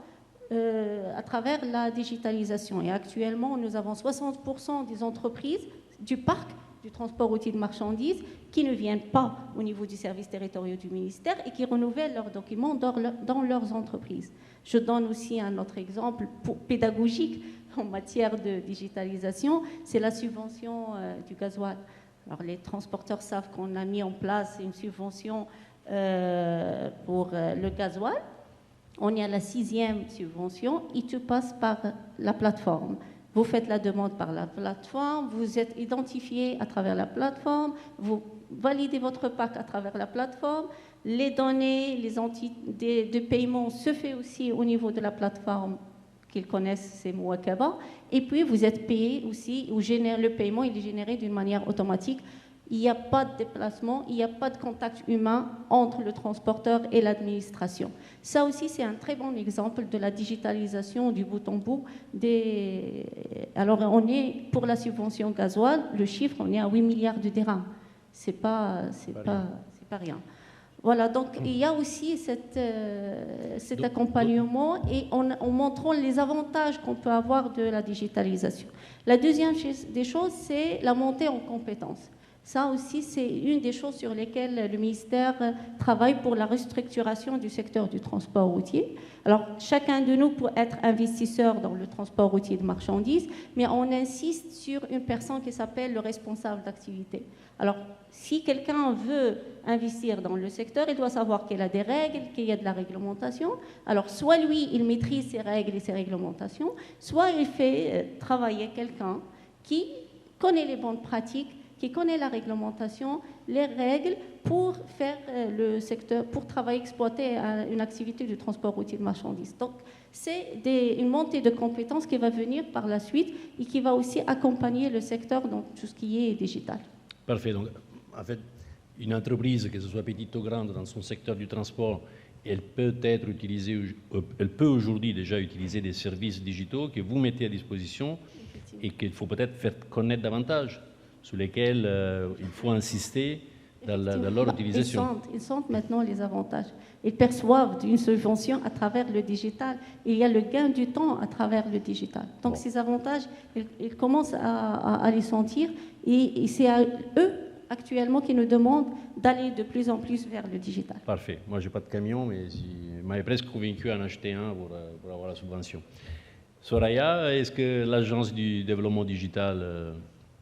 à travers la digitalisation. Et actuellement, nous avons 60% des entreprises du parc du transport routier de marchandises qui ne viennent pas au niveau du service territorial du ministère et qui renouvellent leurs documents dans leurs entreprises. Je donne aussi un autre exemple pédagogique en matière de digitalisation, c'est la subvention du gasoil. Alors les transporteurs savent qu'on a mis en place une subvention pour le gasoil. On est à la 6e subvention, il te passe par la plateforme. Vous faites la demande par la plateforme, vous êtes identifié à travers la plateforme, vous validez votre pack à travers la plateforme, les données, les entités de paiement se fait aussi au niveau de la plateforme qu'ils connaissent, c'est Mouakaba, et puis vous êtes payé aussi, le paiement il est généré d'une manière automatique. Il n'y a pas de déplacement, il n'y a pas de contact humain entre le transporteur et l'administration. Ça aussi, c'est un très bon exemple de la digitalisation du bout en bout. Alors, on est, pour la subvention gasoil, le chiffre, on est à 8 milliards de dirhams. C'est pas rien. Voilà, donc il y a aussi cet accompagnement et en montrant les avantages qu'on peut avoir de la digitalisation. La deuxième des choses, c'est la montée en compétences. Ça aussi, c'est une des choses sur lesquelles le ministère travaille pour la restructuration du secteur du transport routier. Alors, chacun de nous peut être investisseur dans le transport routier de marchandises, mais on insiste sur une personne qui s'appelle le responsable d'activité. Alors, si quelqu'un veut investir dans le secteur, il doit savoir qu'il y a des règles, qu'il y a de la réglementation. Alors, soit lui, il maîtrise ses règles et ses réglementations, soit il fait travailler quelqu'un qui connaît les bonnes pratiques, qui connaît la réglementation, les règles pour faire le secteur, pour travailler, exploiter une activité de transport routier de marchandises. Donc, c'est une montée de compétences qui va venir par la suite et qui va aussi accompagner le secteur dans tout ce qui est digital. Parfait. Donc, en fait, une entreprise, que ce soit petite ou grande, dans son secteur du transport, elle peut aujourd'hui déjà utiliser des services digitaux que vous mettez à disposition et qu'il faut peut-être faire connaître davantage, sur lesquels il faut insister dans leur utilisation. Ils sentent maintenant les avantages. Ils perçoivent une subvention à travers le digital. Et il y a le gain du temps à travers le digital. Donc ces avantages, ils commencent à les sentir. Et c'est à eux, actuellement, qui nous demandent d'aller de plus en plus vers le digital. Parfait. Moi, je n'ai pas de camion, mais m'avait presque convaincu à en acheter un pour avoir la subvention. Soraya, est-ce que l'Agence du développement digital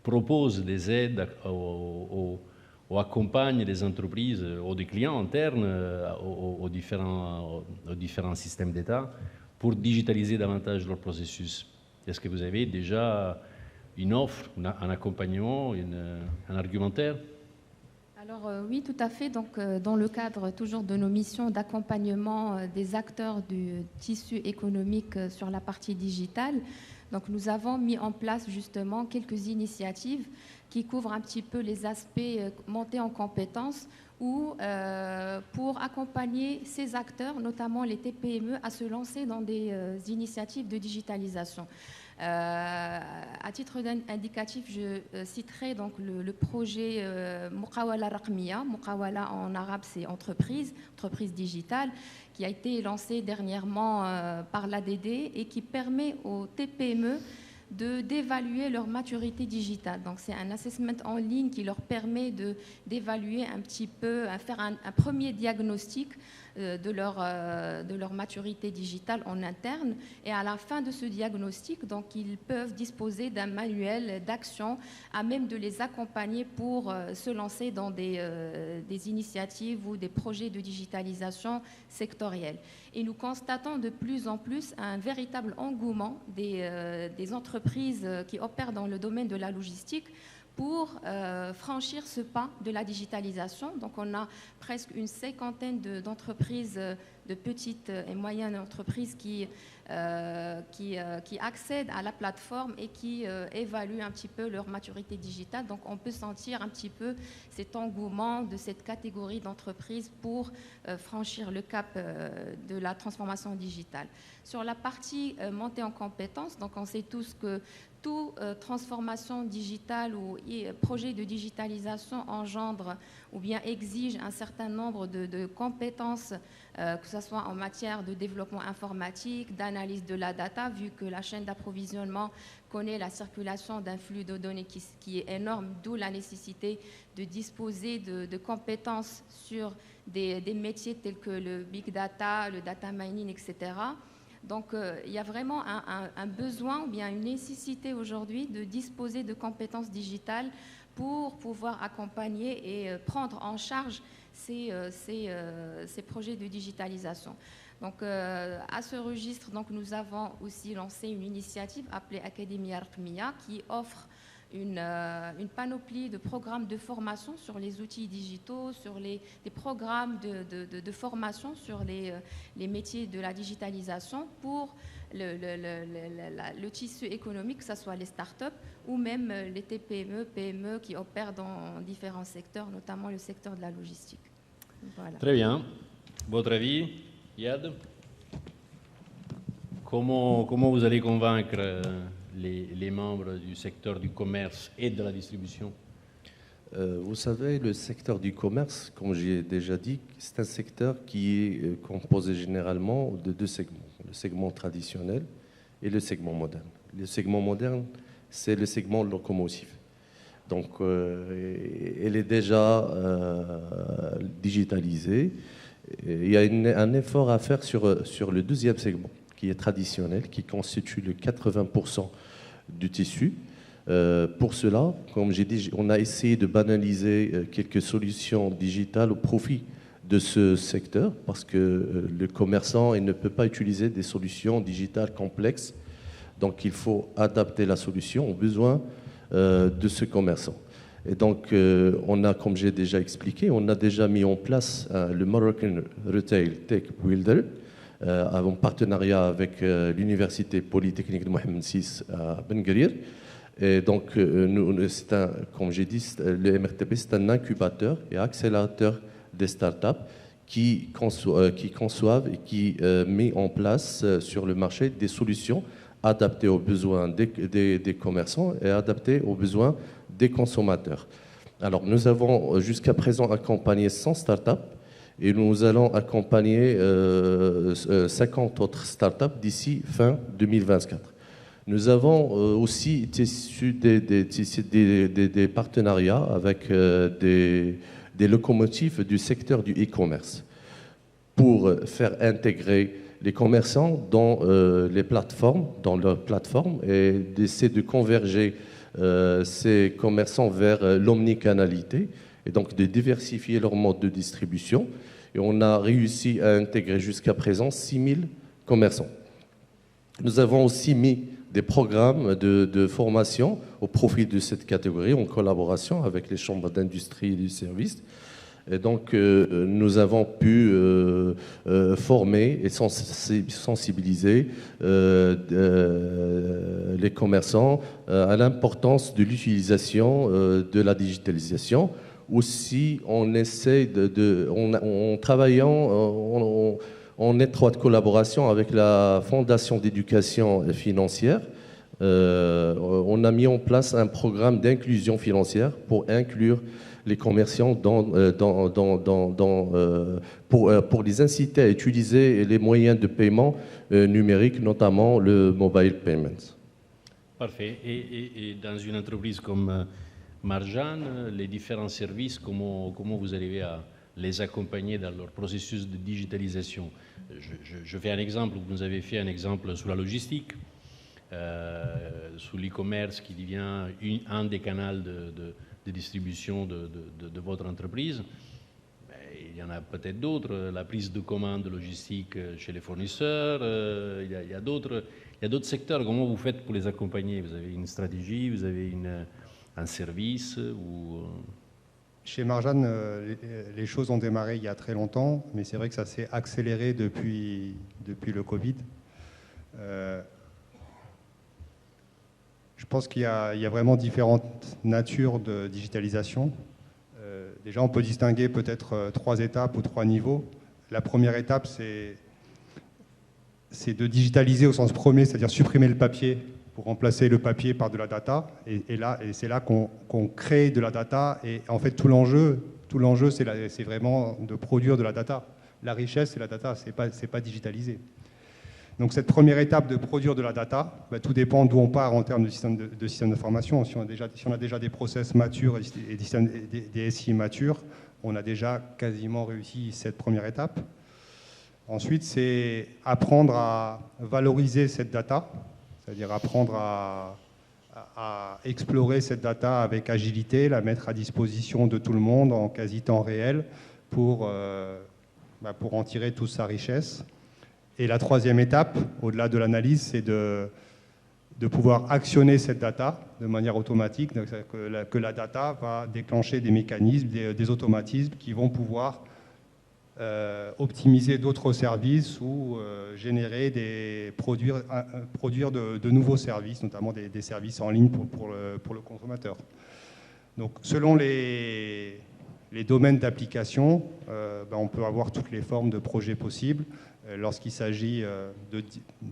propose des aides ou accompagne les entreprises ou des clients internes aux différents systèmes d'État pour digitaliser davantage leur processus? Est-ce que vous avez déjà une offre, un accompagnement, un argumentaire? Alors oui, tout à fait. Donc, dans le cadre toujours de nos missions d'accompagnement des acteurs du tissu économique sur la partie digitale, donc nous avons mis en place justement quelques initiatives qui couvrent un petit peu les aspects montés en compétences ou pour accompagner ces acteurs, notamment les TPME, à se lancer dans des initiatives de digitalisation. À titre indicatif, je citerai donc le projet Muqawala Raqmiya. Muqawala en arabe, c'est entreprise digitale, qui a été lancé dernièrement par l'ADD et qui permet aux TPME d'évaluer leur maturité digitale. Donc c'est un assessment en ligne qui leur permet d'évaluer un petit peu, faire un premier diagnostic de leur maturité digitale en interne. Et à la fin de ce diagnostic, donc, ils peuvent disposer d'un manuel d'action à même de les accompagner pour se lancer dans des initiatives ou des projets de digitalisation sectoriels. Et nous constatons de plus en plus un véritable engouement des entreprises qui opèrent dans le domaine de la logistique pour franchir ce pas de la digitalisation. Donc on a presque une cinquantaine d'entreprises, de petites et moyennes entreprises qui accèdent à la plateforme et qui évaluent un petit peu leur maturité digitale. Donc on peut sentir un petit peu cet engouement de cette catégorie d'entreprises pour franchir le cap de la transformation digitale. Sur la partie montée en compétences, donc on sait tous que toute transformation digitale ou projet de digitalisation engendre ou bien exige un certain nombre de compétences, que ce soit en matière de développement informatique, d'analyse de la data, vu que la chaîne d'approvisionnement connaît la circulation d'un flux de données qui est énorme, d'où la nécessité de disposer de compétences sur des métiers tels que le big data, le data mining, etc. Donc, il y a vraiment un besoin ou bien une nécessité aujourd'hui de disposer de compétences digitales pour pouvoir accompagner et prendre en charge ces projets de digitalisation. Donc, à ce registre, donc, nous avons aussi lancé une initiative appelée Academia Raqmiya qui offre une panoplie de programmes de formation sur les outils digitaux, sur des programmes de formation sur les métiers de la digitalisation pour le tissu économique, que ce soit les startups ou même les TPME, PME qui opèrent dans différents secteurs, notamment le secteur de la logistique. Voilà. Très bien. Votre avis, Yad? Comment vous allez convaincre les membres du secteur du commerce et de la distribution? Vous savez, le secteur du commerce, comme j'ai déjà dit, c'est un secteur qui est composé généralement de deux segments. Le segment traditionnel et le segment moderne. Le segment moderne, c'est le segment locomotive. Donc, elle est déjà digitalisée. Il y a un effort à faire sur le deuxième segment, qui est traditionnel, qui constitue le 80% du tissu. Pour cela, comme j'ai dit, on a essayé de banaliser quelques solutions digitales au profit de ce secteur, parce que le commerçant il ne peut pas utiliser des solutions digitales complexes. Donc il faut adapter la solution aux besoins de ce commerçant. Et donc on a, comme j'ai déjà expliqué, on a déjà mis en place le Moroccan Retail Tech Builder, en partenariat avec l'Université Polytechnique de Mohamed VI à Ben Guerir. Et donc, comme j'ai dit, le MRTP, c'est un incubateur et accélérateur des startups qui conçoivent et qui met en place sur le marché des solutions adaptées aux besoins des commerçants et adaptées aux besoins des consommateurs. Alors, nous avons jusqu'à présent accompagné 100 startups et nous allons accompagner 50 autres startups d'ici fin 2024. Nous avons aussi tissu des partenariats avec des locomotives du secteur du e-commerce pour faire intégrer les commerçants dans leurs plateformes et d'essayer de converger ces commerçants vers l'omnicanalité et donc de diversifier leur mode de distribution. Et on a réussi à intégrer jusqu'à présent 6000 commerçants. Nous avons aussi mis des programmes de formation au profit de cette catégorie en collaboration avec les chambres d'industrie et du service. Et donc, nous avons pu former et sensibiliser les commerçants à l'importance de l'utilisation de la digitalisation. Aussi, on essaie en travaillant en étroite collaboration avec la Fondation d'éducation financière, on a mis en place un programme d'inclusion financière pour inclure les commerçants pour les inciter à utiliser les moyens de paiement numériques, notamment le mobile payment. Parfait. Et dans une entreprise comme Marjan, les différents services, comment vous arrivez à les accompagner dans leur processus de digitalisation? Je fais un exemple, vous nous avez fait un exemple sur la logistique, sur l'e-commerce qui devient un des canaux de distribution de votre entreprise. Il y en a peut-être d'autres, la prise de commande logistique chez les fournisseurs, il y a d'autres secteurs. Comment vous faites pour les accompagner? Vous avez une stratégie, vous avez un service ou... Chez Marjan, les choses ont démarré il y a très longtemps, mais c'est vrai que ça s'est accéléré depuis le Covid. Je pense qu'il y a vraiment différentes natures de digitalisation. Déjà, on peut distinguer peut-être 3 étapes ou 3 niveaux. La première étape, c'est de digitaliser au sens premier, c'est-à-dire supprimer le papier pour remplacer le papier par de la data. Et c'est là qu'on crée de la data. Et en fait, tout l'enjeu, c'est vraiment de produire de la data. La richesse, c'est la data, c'est pas digitalisé. Donc cette première étape de produire de la data, tout dépend d'où on part en termes de système d'information. Si on a déjà des process matures et des SI matures, on a déjà quasiment réussi cette première étape. Ensuite, c'est apprendre à valoriser cette data, c'est-à-dire apprendre à explorer cette data avec agilité, la mettre à disposition de tout le monde en quasi temps réel pour en tirer toute sa richesse. Et la troisième étape, au-delà de l'analyse, c'est de pouvoir actionner cette data de manière automatique, donc que la data va déclencher des mécanismes, des automatismes qui vont pouvoir optimiser d'autres services ou produire de nouveaux services, notamment des services en ligne pour le consommateur. Donc, selon les domaines d'application, on peut avoir toutes les formes de projets possibles. Lorsqu'il s'agit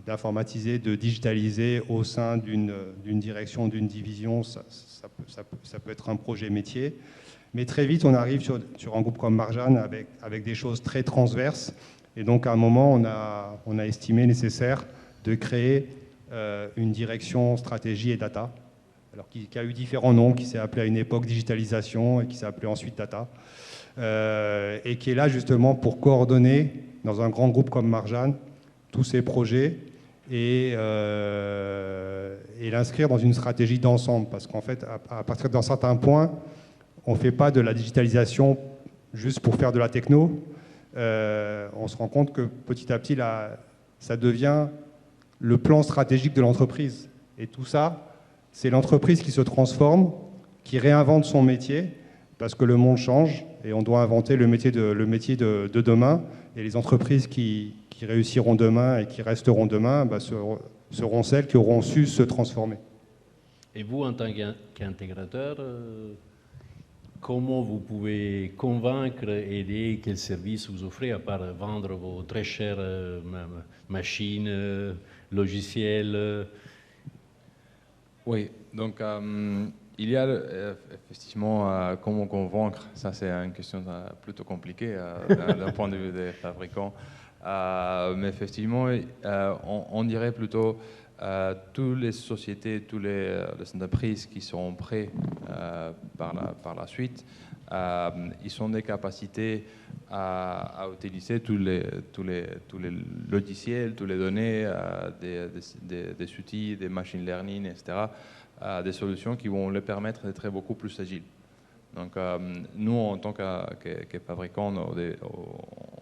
d'informatiser, de digitaliser au sein d'une direction, d'une division, ça peut être un projet métier. Mais très vite, on arrive sur un groupe comme Marjan avec des choses très transverses. Et donc, à un moment, on a estimé nécessaire de créer une direction stratégie et data, alors qui a eu différents noms, qui s'est appelé à une époque digitalisation et qui s'est appelé ensuite data, et qui est là justement pour coordonner dans un grand groupe comme Marjan tous ces projets et l'inscrire dans une stratégie d'ensemble. Parce qu'en fait, à partir d'un certain point, on ne fait pas de la digitalisation juste pour faire de la techno. On se rend compte que petit à petit, ça devient le plan stratégique de l'entreprise. Et tout ça, c'est l'entreprise qui se transforme, qui réinvente son métier, parce que le monde change et on doit inventer le métier de demain. Et les entreprises qui réussiront demain et qui resteront demain seront celles qui auront su se transformer. Et vous, en tant qu'intégrateur, comment vous pouvez convaincre, aider, quels services vous offrez, à part vendre vos très chères machines, logiciels? Oui, donc il y a effectivement comment convaincre, ça c'est une question plutôt compliquée d'un point de vue des fabricants, mais effectivement on dirait plutôt toutes les sociétés, toutes les entreprises qui seront prêtes par la suite, ils ont des capacités à utiliser tous les logiciels, toutes les données, des outils, des machine learning, etc., des solutions qui vont leur permettre d'être beaucoup plus agiles. Donc nous, en tant que fabricants,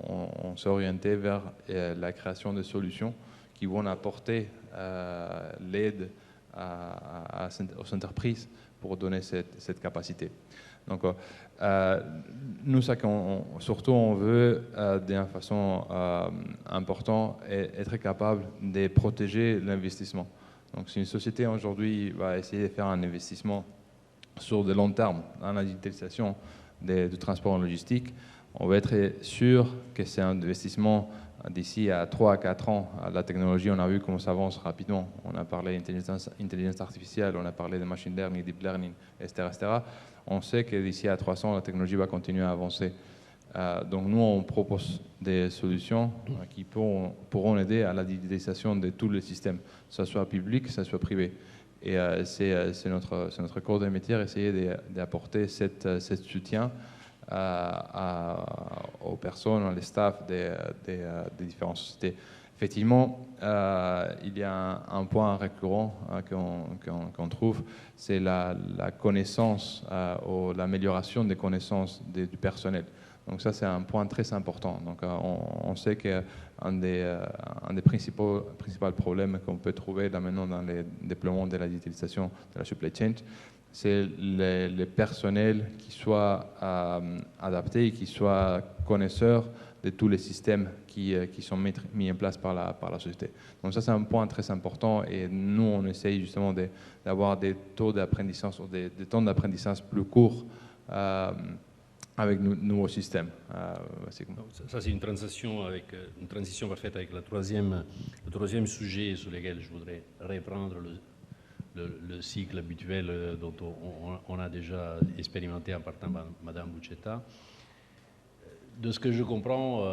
on s'est orienté vers la création de solutions qui vont apporter l'aide aux entreprises pour donner cette capacité. Donc, nous, surtout, on veut, d'une façon importante, être capable de protéger l'investissement. Donc, si une société aujourd'hui va essayer de faire un investissement sur de long terme dans la digitalisation du transport logistique, on va être sûr que c'est un investissement d'ici à 3 à 4 ans. La technologie, on a vu comment ça avance rapidement. On a parlé d'intelligence artificielle, on a parlé de machine learning, deep learning, etc., etc. On sait que d'ici à 3 ans, la technologie va continuer à avancer. Donc nous, on propose des solutions qui pourront aider à la digitalisation de tous les systèmes, que ce soit public, que ce soit privé. Et c'est notre corps de métier, essayer d'apporter ce soutien aux personnes, aux staffs des différentes sociétés. Effectivement, il y a un point récurrent qu'on trouve, c'est la connaissance ou l'amélioration des connaissances du personnel. Donc ça, c'est un point très important. Donc on sait qu'un des principaux problèmes qu'on peut trouver là maintenant dans les déploiements de la digitalisation de la supply chain, c'est les personnels qui soient adaptés et qui soient connaisseurs de tous les systèmes qui sont mis en place par la société. Donc ça, c'est un point très important et nous, on essaye justement d'avoir des taux d'apprentissage ou des temps d'apprentissage plus courts avec nos nouveaux systèmes. Ça, c'est une transition parfaite avec le troisième sujet sur lequel je voudrais reprendre le cycle habituel dont on a déjà expérimenté en partant de Mme Bucetta. De ce que je comprends,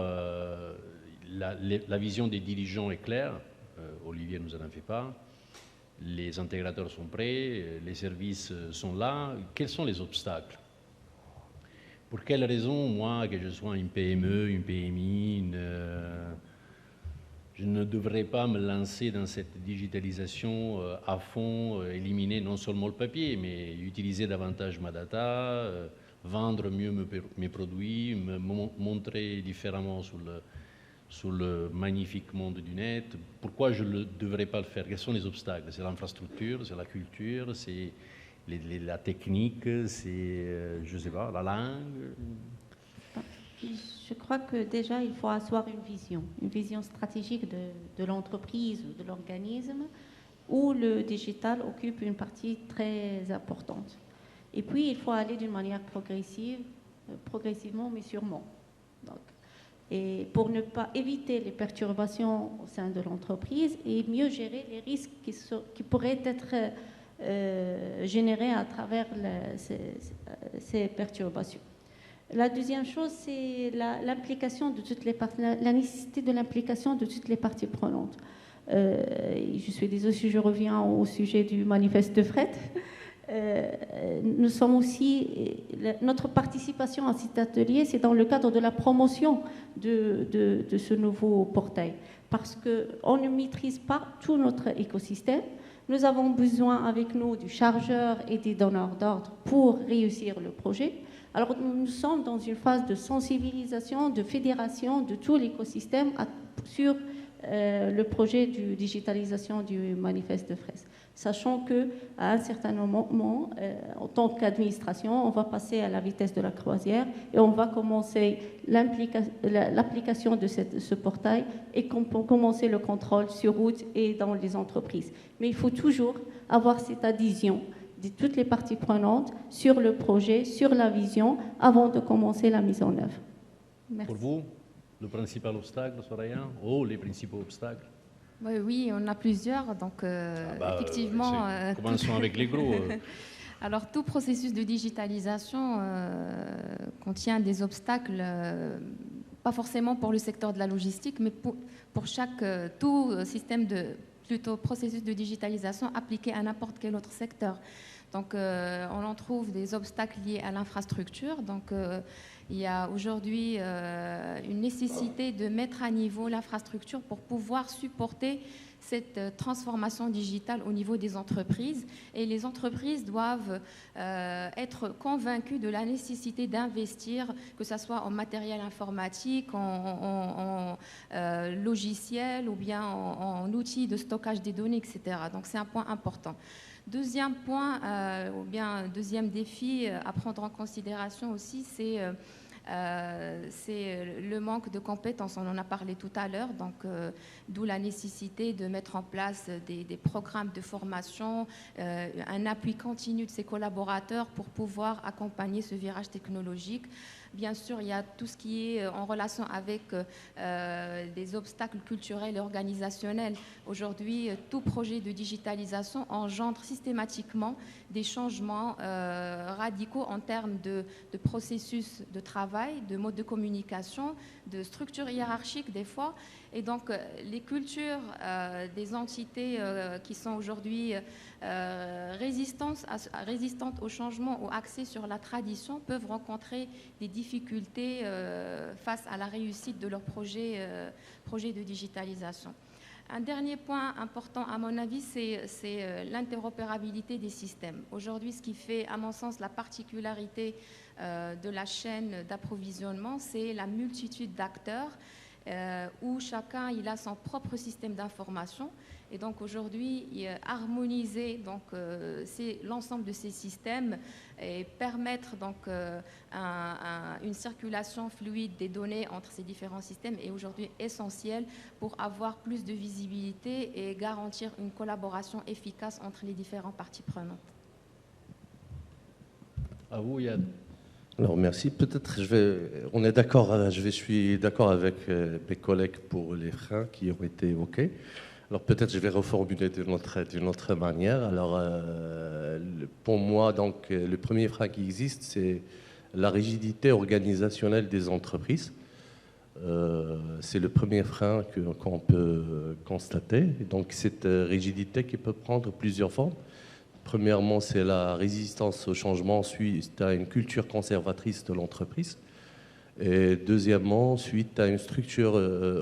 la vision des dirigeants est claire. Olivier nous en a fait part. Les intégrateurs sont prêts, les services sont là. Quels sont les obstacles? Pour quelles raisons, moi, que je sois une PME, une PMI, je ne devrais pas me lancer dans cette digitalisation à fond, éliminer non seulement le papier, mais utiliser davantage ma data, vendre mieux mes produits, me montrer différemment sur le magnifique monde du net. Pourquoi je ne devrais pas le faire? Quels sont les obstacles? C'est l'infrastructure, c'est la culture, c'est la technique, c'est, je ne sais pas, la langue? Je crois que déjà, il faut asseoir une vision stratégique de l'entreprise ou de l'organisme où le digital occupe une partie très importante. Et puis, il faut aller d'une manière progressivement, mais sûrement. Donc, et pour ne pas éviter les perturbations au sein de l'entreprise et mieux gérer les risques qui pourraient être générés à travers ces perturbations. La deuxième chose, c'est l'implication de toutes les parties, la nécessité de l'implication de toutes les parties prenantes. Je suis désolée si je reviens au sujet du manifeste de fret. Nous sommes aussi, notre participation à cet atelier, c'est dans le cadre de la promotion de ce nouveau portail, parce qu'on ne maîtrise pas tout notre écosystème. Nous avons besoin avec nous du chargeur et des donneurs d'ordre pour réussir le projet. Alors nous sommes dans une phase de sensibilisation, de fédération de tout l'écosystème sur le projet de digitalisation du manifeste de Fraisse. Sachant qu'à un certain moment, en tant qu'administration, on va passer à la vitesse de la croisière et on va commencer l'application de ce portail et commencer le contrôle sur route et dans les entreprises. Mais il faut toujours avoir cette adhésion de toutes les parties prenantes sur le projet, sur la vision, avant de commencer la mise en œuvre. Merci. Pour vous, le principal obstacle, Soraya, ou les principaux obstacles? Oui, on a plusieurs, donc effectivement... Commençons avec les gros. Alors, tout processus de digitalisation contient des obstacles, pas forcément pour le secteur de la logistique, mais pour tout système plutôt processus de digitalisation appliqué à n'importe quel autre secteur. Donc, on en trouve des obstacles liés à l'infrastructure. Donc, il y a aujourd'hui une nécessité de mettre à niveau l'infrastructure pour pouvoir supporter cette transformation digitale au niveau des entreprises. Et les entreprises doivent être convaincues de la nécessité d'investir, que ce soit en matériel informatique, en logiciel ou bien en outils de stockage des données, etc. Donc c'est un point important. Deuxième point, ou bien deuxième défi à prendre en considération aussi, c'est le manque de compétences. On en a parlé tout à l'heure, donc d'où la nécessité de mettre en place des programmes de formation, un appui continu de ses collaborateurs pour pouvoir accompagner ce virage technologique. Bien sûr, il y a tout ce qui est en relation avec des obstacles culturels et organisationnels. Aujourd'hui, tout projet de digitalisation engendre systématiquement des changements radicaux en termes de processus de travail, de mode de communication, de structure hiérarchique des fois. Et donc, les cultures des entités qui sont aujourd'hui résistantes au changement ou axées sur la tradition peuvent rencontrer des difficultés face à la réussite de leur projet de digitalisation. Un dernier point important, à mon avis, c'est l'interopérabilité des systèmes. Aujourd'hui, ce qui fait, à mon sens, la particularité de la chaîne d'approvisionnement, c'est la multitude d'acteurs où chacun il a son propre système d'information. Et donc aujourd'hui, harmoniser l'ensemble de ces systèmes et permettre donc une circulation fluide des données entre ces différents systèmes est aujourd'hui essentiel pour avoir plus de visibilité et garantir une collaboration efficace entre les différentes parties prenantes. À vous, Yann. Alors merci. Peut-être on est d'accord. Je suis d'accord avec mes collègues pour les freins qui ont été évoqués. Alors peut-être je vais reformuler d'une autre manière. Alors pour moi, donc le premier frein qui existe, c'est la rigidité organisationnelle des entreprises. C'est le premier frein qu'on peut constater. Et donc cette rigidité qui peut prendre plusieurs formes. Premièrement, c'est la résistance au changement suite à une culture conservatrice de l'entreprise. Et deuxièmement, suite à une structure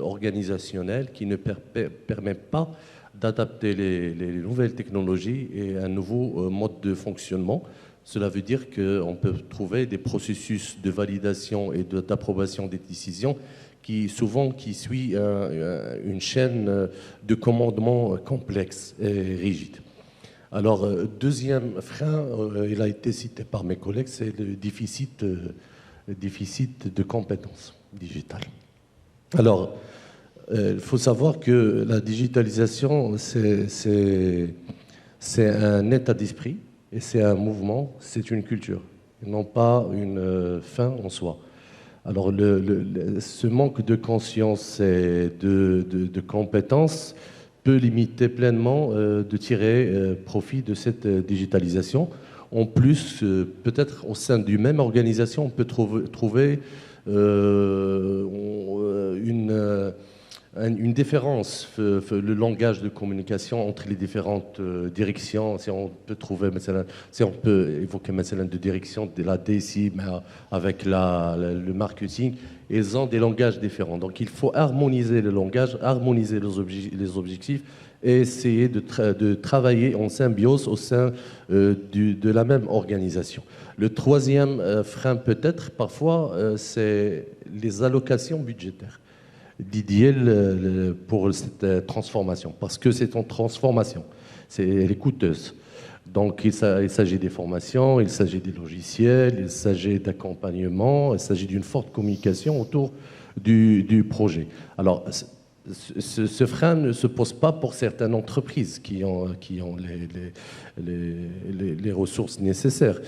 organisationnelle qui ne permet pas d'adapter les nouvelles technologies et un nouveau mode de fonctionnement. Cela veut dire qu'on peut trouver des processus de validation et d'approbation des décisions qui suit une chaîne de commandement complexe et rigide. Alors, deuxième frein, il a été cité par mes collègues, c'est le déficit de compétences digitales. Alors, il faut savoir que la digitalisation, c'est un état d'esprit et c'est un mouvement, c'est une culture, et non pas une fin en soi. Alors, ce manque de conscience et de compétences peut limiter pleinement de tirer profit de cette digitalisation. En plus, peut-être au sein d'une même organisation, on peut trouver une différence, le langage de communication entre les différentes directions. Si on peut évoquer de direction de la DSI, mais avec le marketing, ils ont des langages différents. Donc il faut harmoniser le langage, harmoniser les objectifs et essayer de travailler en symbiose au sein de la même organisation. Le troisième frein peut-être, parfois, c'est les allocations budgétaires dédiées pour cette transformation, parce que c'est en transformation, elle est coûteuse. Donc il s'agit des formations, il s'agit des logiciels, il s'agit d'accompagnement, il s'agit d'une forte communication autour du projet. Alors ce frein ne se pose pas pour certaines entreprises qui ont les ressources nécessaires,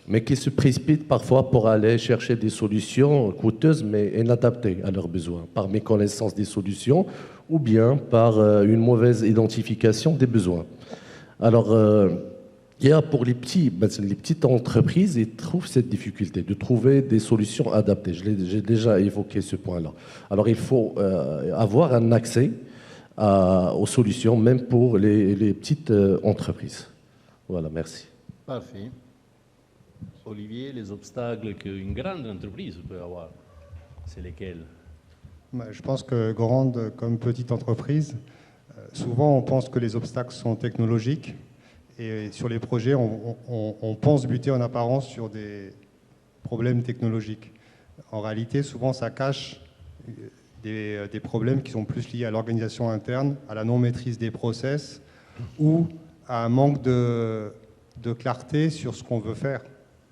mais qui se précipitent parfois pour aller chercher des solutions coûteuses mais inadaptées à leurs besoins, par méconnaissance des solutions ou bien par une mauvaise identification des besoins. Alors, il y a pour les petites entreprises, ils trouvent cette difficulté de trouver des solutions adaptées. J'ai déjà évoqué ce point-là. Alors, il faut avoir un accès aux solutions, même pour les petites entreprises. Voilà, merci. Parfait. Olivier, les obstacles qu'une grande entreprise peut avoir, c'est lesquels? Je pense que grande comme petite entreprise, souvent on pense que les obstacles sont technologiques. Et sur les projets, on pense buter en apparence sur des problèmes technologiques. En réalité, souvent, ça cache des problèmes qui sont plus liés à l'organisation interne, à la non-maîtrise des process ou à un manque de clarté sur ce qu'on veut faire,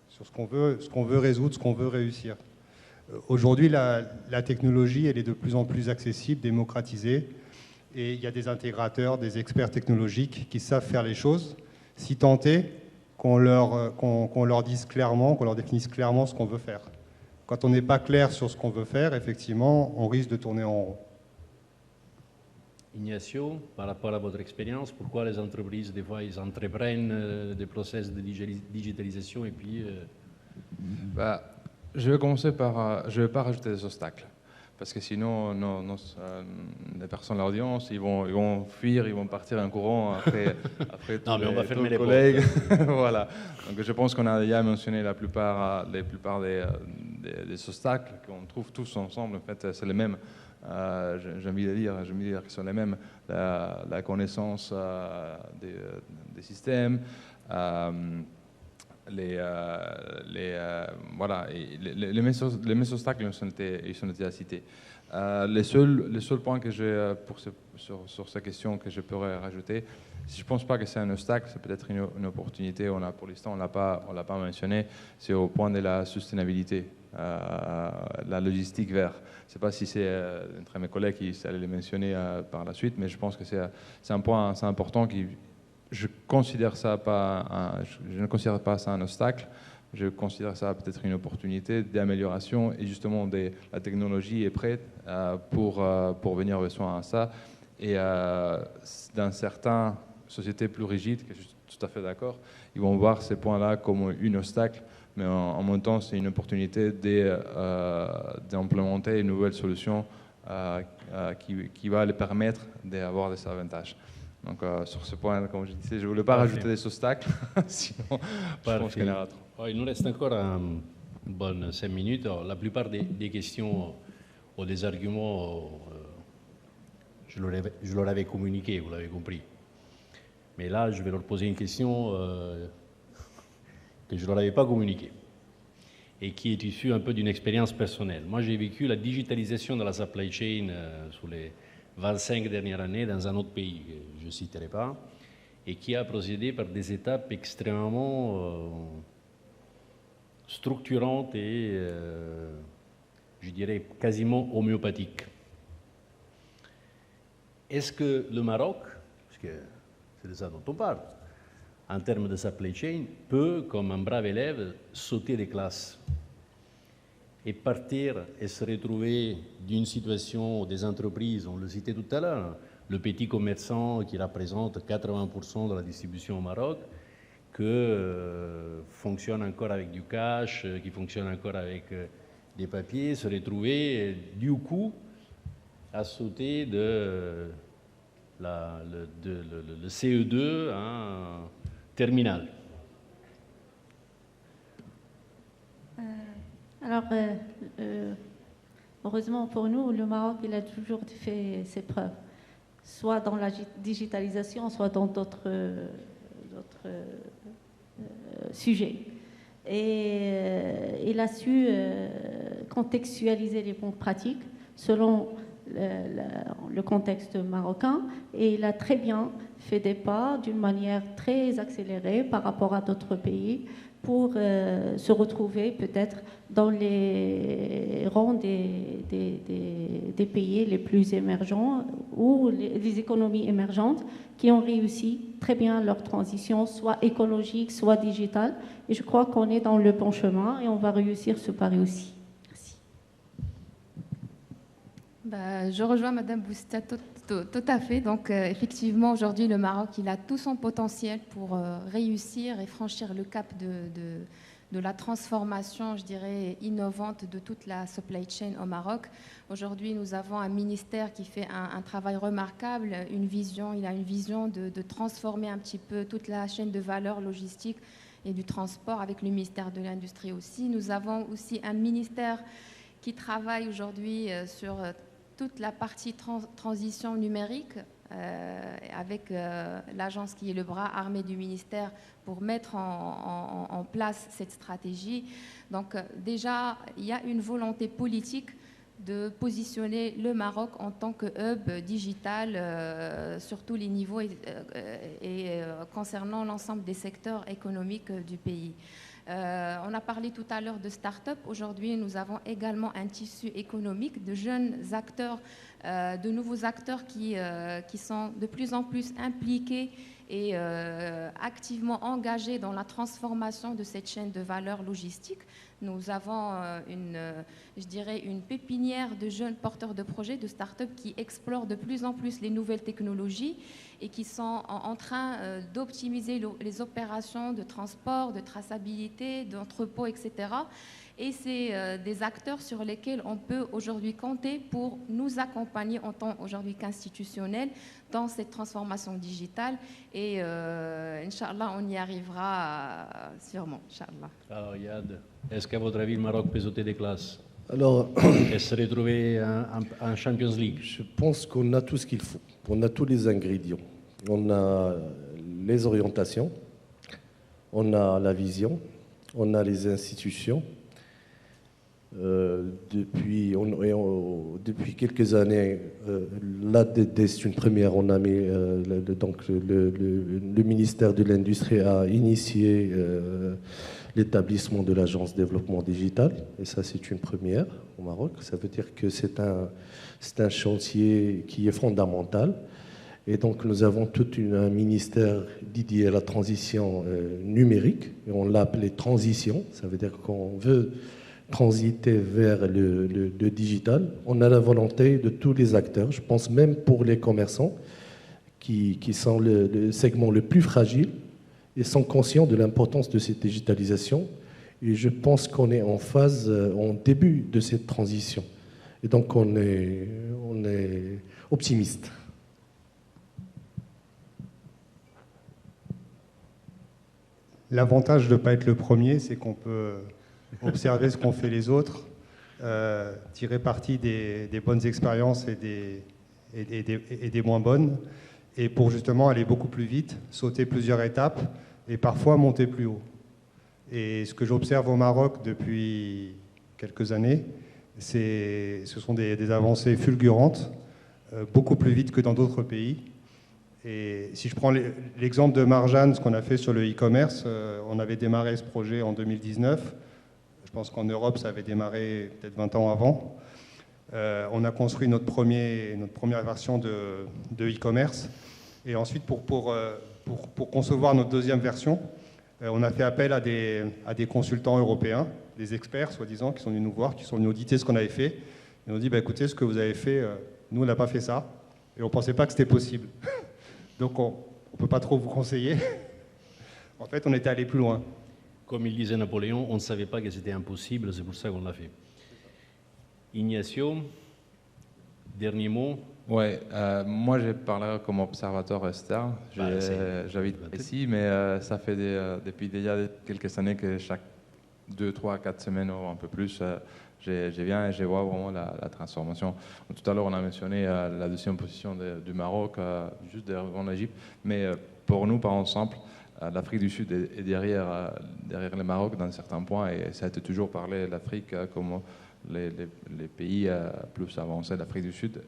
sur ce qu'on veut résoudre, ce qu'on veut réussir. Aujourd'hui, la technologie, elle est de plus en plus accessible, démocratisée, et il y a des intégrateurs, des experts technologiques qui savent faire les choses. Si tant est qu'on leur dise clairement, qu'on leur définisse clairement ce qu'on veut faire. Quand on n'est pas clair sur ce qu'on veut faire, effectivement, on risque de tourner en rond. Ignacio, par rapport à votre expérience, pourquoi les entreprises, des fois, ils entreprennent des process de digitalisation et puis... Je vais commencer par... je ne vais pas rajouter des obstacles. Parce que sinon, les personnes de l'audience, ils vont fuir, ils vont partir en courant après non, mais on va fermer les collègues. Voilà. Donc je pense qu'on a déjà mentionné la plupart des obstacles qu'on trouve tous ensemble. En fait, c'est les mêmes. J'ai envie de dire qu'ils sont les mêmes. La connaissance des systèmes. Voilà, les mêmes obstacles ils sont déjà cités. Les seuls points que j'ai sur ces questions que je pourrais rajouter, je ne pense pas que c'est un obstacle, c'est peut-être une opportunité. Pour l'instant, on ne l'a pas mentionné, c'est au point de la sustainabilité, la logistique verte. Je ne sais pas si c'est entre mes collègues qui allaient les mentionner par la suite, mais je pense que c'est un point assez important qui... Je ne considère pas ça un obstacle, je considère ça peut-être une opportunité d'amélioration et justement la technologie est prête pour venir besoin à ça. Et dans certaines sociétés plus rigides, que je suis tout à fait d'accord, ils vont voir ces points-là comme un obstacle, mais en même temps c'est une opportunité d'implémenter une nouvelle solution qui va les permettre d'avoir des avantages. Donc sur ce point, comme je disais, je ne voulais pas rajouter des obstacles, sinon je pense qu'il y en aura trop. Il nous reste encore une bonne 5 minutes. Alors, la plupart des questions ou des arguments, je leur avais communiqué, vous l'avez compris. Mais là, je vais leur poser une question que je ne leur avais pas communiquée et qui est issue un peu d'une expérience personnelle. Moi, j'ai vécu la digitalisation de la supply chain sous les 25 dernières années dans un autre pays que je ne citerai pas, et qui a procédé par des étapes extrêmement structurantes et, je dirais, quasiment homéopathiques. Est-ce que le Maroc, parce que c'est de ça dont on parle, en termes de supply chain, peut, comme un brave élève, sauter des classes et partir et se retrouver d'une situation des entreprises, on le citait tout à l'heure, le petit commerçant qui représente 80% de la distribution au Maroc, que fonctionne encore avec du cash, qui fonctionne encore avec des papiers, se retrouver du coup à sauter le CE2 en terminale. Alors, heureusement pour nous, le Maroc, il a toujours fait ses preuves, soit dans la digitalisation, soit dans d'autres sujets. Et il a su contextualiser les bonnes pratiques selon le contexte marocain, et il a très bien fait des pas d'une manière très accélérée par rapport à d'autres pays pour se retrouver peut-être dans les rangs des des pays les plus émergents ou les économies émergentes qui ont réussi très bien leur transition, soit écologique, soit digitale. Et je crois qu'on est dans le bon chemin et on va réussir ce pari aussi. Merci. Je rejoins Madame Boustia tout à fait. Donc, effectivement, aujourd'hui, le Maroc, il a tout son potentiel pour réussir et franchir le cap de la transformation, je dirais, innovante de toute la supply chain au Maroc. Aujourd'hui, nous avons un ministère qui fait un travail remarquable, il a une vision de transformer un petit peu toute la chaîne de valeur logistique et du transport avec le ministère de l'Industrie aussi. Nous avons aussi un ministère qui travaille aujourd'hui sur toute la partie transition numérique avec l'agence qui est le bras armé du ministère pour mettre en place cette stratégie. Donc déjà, il y a une volonté politique de positionner le Maroc en tant que hub digital sur tous les niveaux et concernant l'ensemble des secteurs économiques du pays. On a parlé tout à l'heure de start-up. Aujourd'hui, nous avons également un tissu économique de jeunes acteurs, de nouveaux acteurs qui sont de plus en plus impliqués et activement engagés dans la transformation de cette chaîne de valeur logistique. Nous avons une pépinière de jeunes porteurs de projets, de start-up qui explorent de plus en plus les nouvelles technologies et qui sont en train d'optimiser les opérations de transport, de traçabilité, d'entrepôt, etc. Et c'est des acteurs sur lesquels on peut aujourd'hui compter pour nous accompagner en tant aujourd'hui qu'institutionnels dans cette transformation digitale. Et Inch'Allah, on y arrivera sûrement, Inch'Allah. Alors, Yad, est-ce qu'à votre avis, le Maroc peut sauter des classes? Alors, Est-ce se retrouver en Champions League? je pense qu'on a tout ce qu'il faut. On a tous les ingrédients. On a les orientations, on a la vision, on a les institutions. Depuis quelques années, là, c'est une première. On a mis le ministère de l'Industrie a initié l'établissement de l'agence développement digital, et ça, c'est une première au Maroc. Ça veut dire que c'est un chantier qui est fondamental. Et donc, nous avons tout un ministère dédié à la transition numérique, et on l'a appelé transition. Ça veut dire qu'on veut transiter vers le digital. On a la volonté de tous les acteurs, je pense même pour les commerçants, qui sont le segment le plus fragile et sont conscients de l'importance de cette digitalisation. Et je pense qu'on est en phase, en début de cette transition. Et donc on est optimiste. L'avantage de ne pas être le premier, c'est qu'on peut observer ce qu'ont fait les autres, tirer parti des bonnes expériences et des moins bonnes, et pour justement aller beaucoup plus vite, sauter plusieurs étapes et parfois monter plus haut. Et ce que j'observe au Maroc depuis quelques années, ce sont des avancées fulgurantes, beaucoup plus vite que dans d'autres pays. Et si je prends l'exemple de Marjan, ce qu'on a fait sur le e-commerce, on avait démarré ce projet en 2019. Je pense qu'en Europe, ça avait démarré peut-être 20 ans avant. On a construit notre première version de e-commerce. Et ensuite, pour concevoir notre deuxième version, on a fait appel à des consultants européens, des experts, soi-disant, qui sont venus nous voir, qui sont venus auditer ce qu'on avait fait. Ils nous ont dit, écoutez, ce que vous avez fait, nous, on n'a pas fait ça. Et on ne pensait pas que c'était possible. Donc, on ne peut pas trop vous conseiller. En fait, on était allé plus loin. Comme il disait Napoléon, on ne savait pas que c'était impossible, c'est pour ça qu'on l'a fait. Ignacio, dernier mot. Ouais, moi je parlerai comme observateur externe. J'habite ici, mais ça fait depuis déjà quelques années que chaque 2, 3, 4 semaines ou un peu plus, je viens et je vois vraiment la transformation. Tout à l'heure, on a mentionné la deuxième position du Maroc, juste derrière l'Égypte, mais pour nous, par exemple, l'Afrique du Sud est derrière le Maroc dans certains points, et ça a été toujours parlé l'Afrique comme les pays plus avancés d'Afrique du Sud.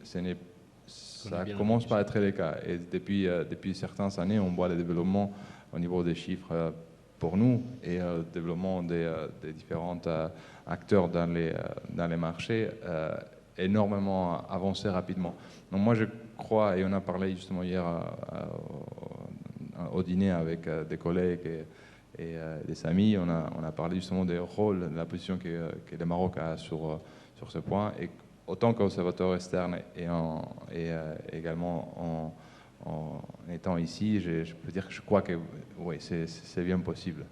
Ça commence pas à être le cas. Et depuis certaines années, on voit le développement au niveau des chiffres pour nous et le développement des différents acteurs dans les marchés énormément avancé rapidement. Donc moi je crois, et on a parlé justement hier au dîner avec des collègues et des amis, on a parlé justement des rôles, de la position que le Maroc a sur ce point. Et autant qu'observateur externe et également en étant ici, je peux dire que je crois que oui, c'est bien possible.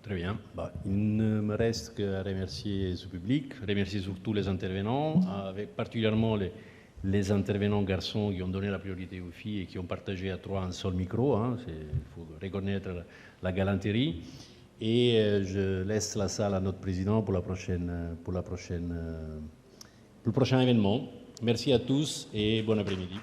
Très bien. Il ne me reste qu'à remercier ce public, remercier surtout les intervenants, avec particulièrement les intervenants garçons qui ont donné la priorité aux filles et qui ont partagé à 3 un seul micro. Il faut reconnaître la galanterie. Et je laisse la salle à notre président pour le prochain événement. Merci à tous et bon après-midi.